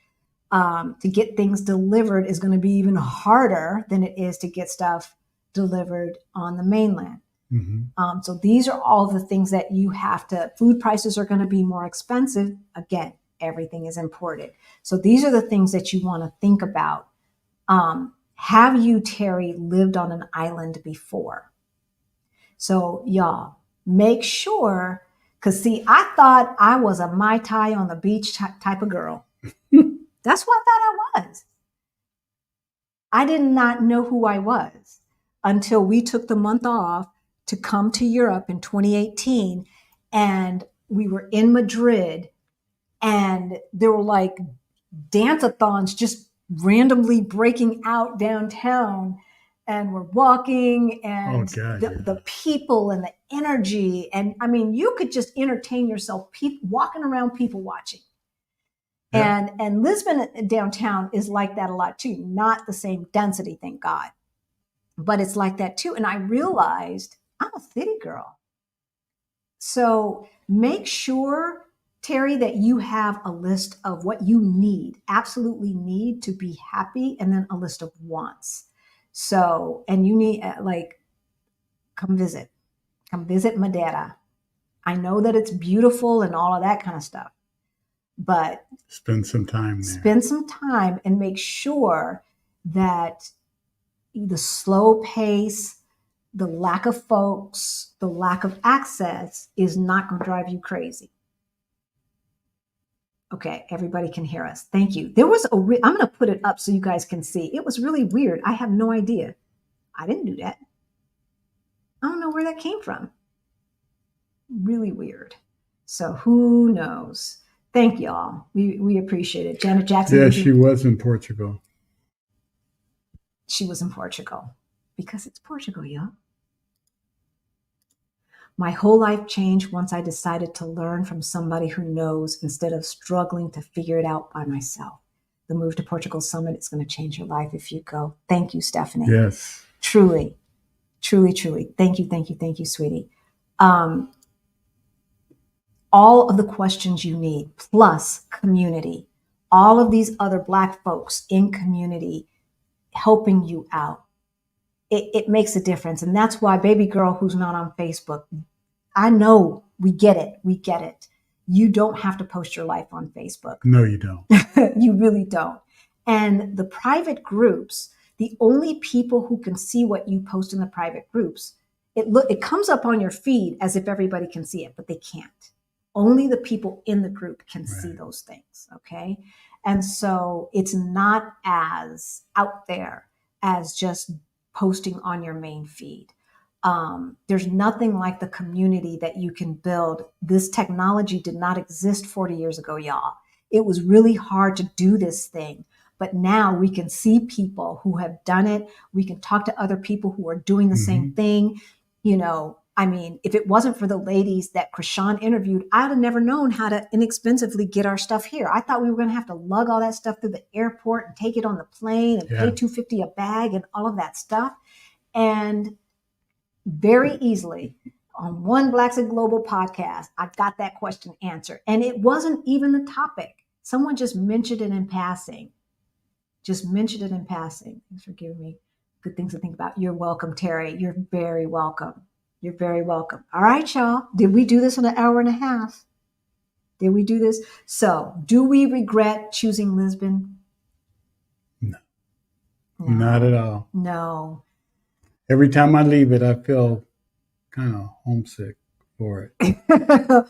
To get things delivered is going to be even harder than it is to get stuff delivered on the mainland. Mm-hmm. So these are all the things that you have to, food prices are going to be more expensive. Again, everything is imported. So these are the things that you want to think about. Have you, Terry, lived on an island before? So y'all, make sure, because see, I thought I was a Mai Tai on the beach type of girl. That's what I thought I was. I did not know who I was until we took the month off to come to Europe in 2018. And we were in Madrid, and there were like dance-a-thons just randomly breaking out downtown, and we're walking, Oh and God, the people and the energy. And I mean, you could just entertain yourself walking around, people watching. yeah. And Lisbon downtown is like that a lot too. Not the same density, thank God, but it's like that too. And I realized I'm a city girl. So make sure, Terry, that you have a list of what you need, absolutely need to be happy, and then a list of wants. So, and you need, like, come visit Madeira. I know that it's beautiful and all of that kind of stuff, but Spend some time there. spend some time and make sure that the slow pace, the lack of folks, the lack of access is not going to drive you crazy. Okay, everybody can hear us. Thank you. There was I'm going to put it up so you guys can see. It was really weird. I have no idea. I didn't do that. I don't know where that came from. Really weird. So who knows? Thank y'all. We appreciate it. Janet Jackson. Yeah, she was in Portugal. She was in Portugal because it's Portugal, y'all. My whole life changed once I decided to learn from somebody who knows instead of struggling to figure it out by myself. The Move to Portugal Summit is going to change your life if you go. Thank you, Stephanie. Yes. Truly, truly, truly. Thank you, sweetie. All of the questions you need, plus community, all of these other Black folks in community helping you out. It makes a difference. And that's why, baby girl who's not on Facebook, I know we get it. You don't have to post your life on Facebook. No, you don't. You really don't. And the private groups, the only people who can see what you post in the private groups, it comes up on your feed as if everybody can see it, but they can't. Only the people in the group can see those things, okay? And so it's not as out there as just posting on your main feed. There's nothing like the community that you can build. This technology did not exist 40 years ago, y'all. It was really hard to do this thing. But now we can see people who have done it. We can talk to other people who are doing the same thing. You know, I mean, if it wasn't for the ladies that Krishan interviewed, I'd have never known how to inexpensively get our stuff here. I thought we were going to have to lug all that stuff through the airport and take it on the plane and pay $250 a bag and all of that stuff. And very easily on one Blacks in Global podcast, I got that question answered. And it wasn't even the topic. Someone just mentioned it in passing. Thanks for giving me good things to think about. You're welcome, Terry. You're very welcome. All right, y'all. Did we do this in an hour and a half? Did we do this? So, do we regret choosing Lisbon? No. Not at all. No. Every time I leave it, I feel kind of homesick for it.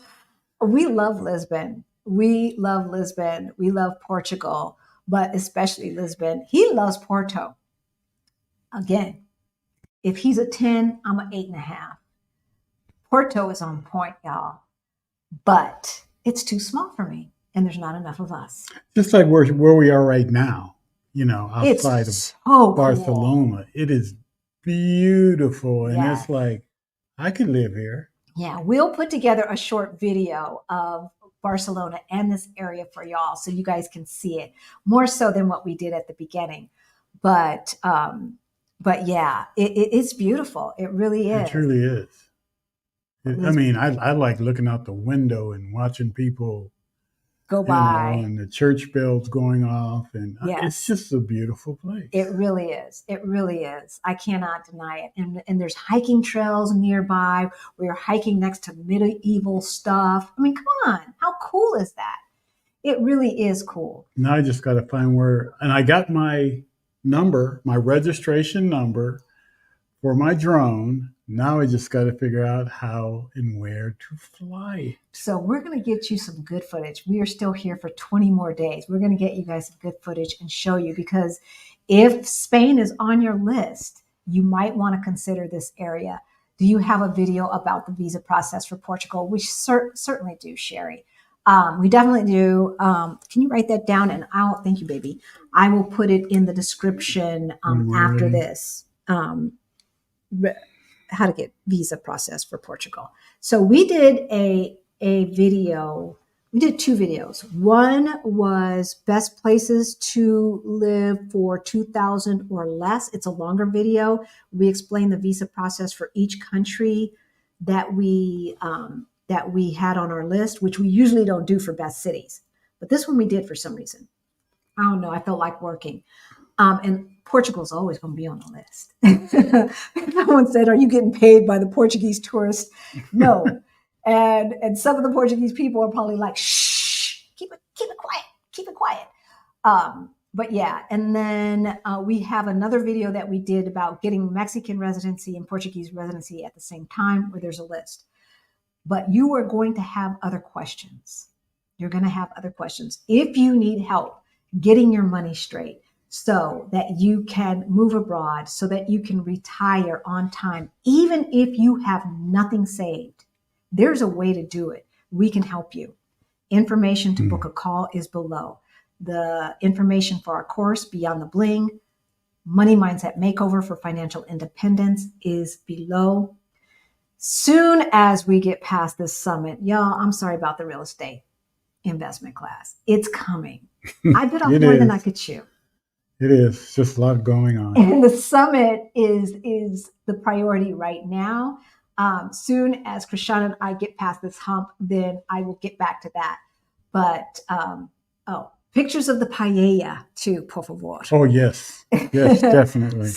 We love Lisbon. We love Portugal, but especially Lisbon. He loves Porto. Again, if he's a 10, I'm an 8.5. Porto is on point, y'all, but it's too small for me, and there's not enough of us. Just like where we are right now, you know, outside of Barcelona. Cool. It is beautiful, and it's like, I could live here. Yeah, we'll put together a short video of Barcelona and this area for y'all so you guys can see it more so than what we did at the beginning. But yeah, it's beautiful. It really is. It truly is. I mean, I like looking out the window and watching people go by, and the church bells going off, and it's just a beautiful place. It really is. I cannot deny it. And there's hiking trails nearby. We're hiking next to medieval stuff. I mean, come on, how cool is that? It really is cool. Now I just got to find where, and I got my number, my registration number for my drone. Now I just got to figure out how and where to fly. So we're going to get you some good footage. We are still here for 20 more days. We're going to get you guys some good footage and show you, because if Spain is on your list, you might want to consider this area. Do you have a video about the visa process for Portugal? We certainly do, Sherry. We definitely do. Can you write that down? And thank you, baby. I will put it in the description after ready. this. How to get visa process for Portugal. So we did a video. We did 2 videos. One was best places to live for 2,000 or less. It's a longer video. We explain the visa process for each country that we had on our list, which we usually don't do for best cities. But this one we did for some reason. I don't know. I felt like working. And Portugal's always going to be on the list. Someone said, "Are you getting paid by the Portuguese tourists?" No. And some of the Portuguese people are probably like, "Shh, keep it quiet." But yeah, and then we have another video that we did about getting Mexican residency and Portuguese residency at the same time, where there's a list. But you are going to have other questions. You're going to have other questions. If you need help getting your money straight, so that you can move abroad, so that you can retire on time, even if you have nothing saved. There's a way to do it. We can help you. Information to book a call is below. The information for our course, Beyond the Bling, Money Mindset Makeover for Financial Independence, is below. Soon as we get past this summit, y'all, I'm sorry about the real estate investment class. It's coming. I bit off more than I could chew. It is just a lot going on. And the summit is the priority right now. Soon as Krishana and I get past this hump, then I will get back to that. But pictures of the paella too, por favor. Oh yes, yes, definitely.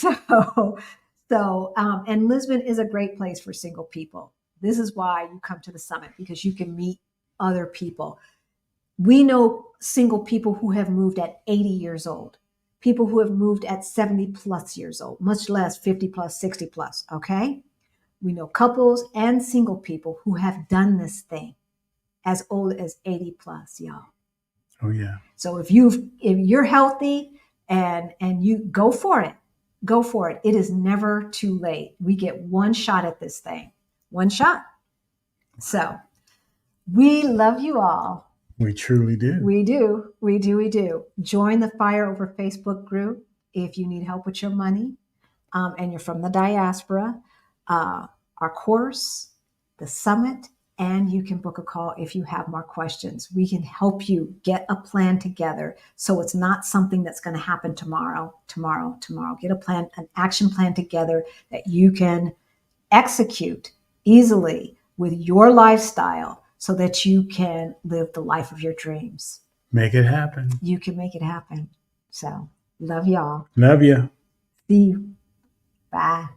And Lisbon is a great place for single people. This is why you come to the summit, because you can meet other people. We know single people who have moved at 80 years old. People who have moved at 70 plus years old, much less 50 plus, 60 plus, okay? We know couples and single people who have done this thing as old as 80 plus, y'all. Oh yeah. So if you're healthy and you go for it. Go for it. It is never too late. We get one shot at this thing. One shot. So we love you all. We truly do. We do. We do. Join the Fire Over Facebook group if you need help with your money and you're from the diaspora. Our course, the summit, and you can book a call if you have more questions. We can help you get a plan together so it's not something that's going to happen tomorrow. Get a plan, an action plan together that you can execute easily with your lifestyle, so that you can live the life of your dreams. Make it happen. You can make it happen. So, love y'all. Love you. See you. Bye.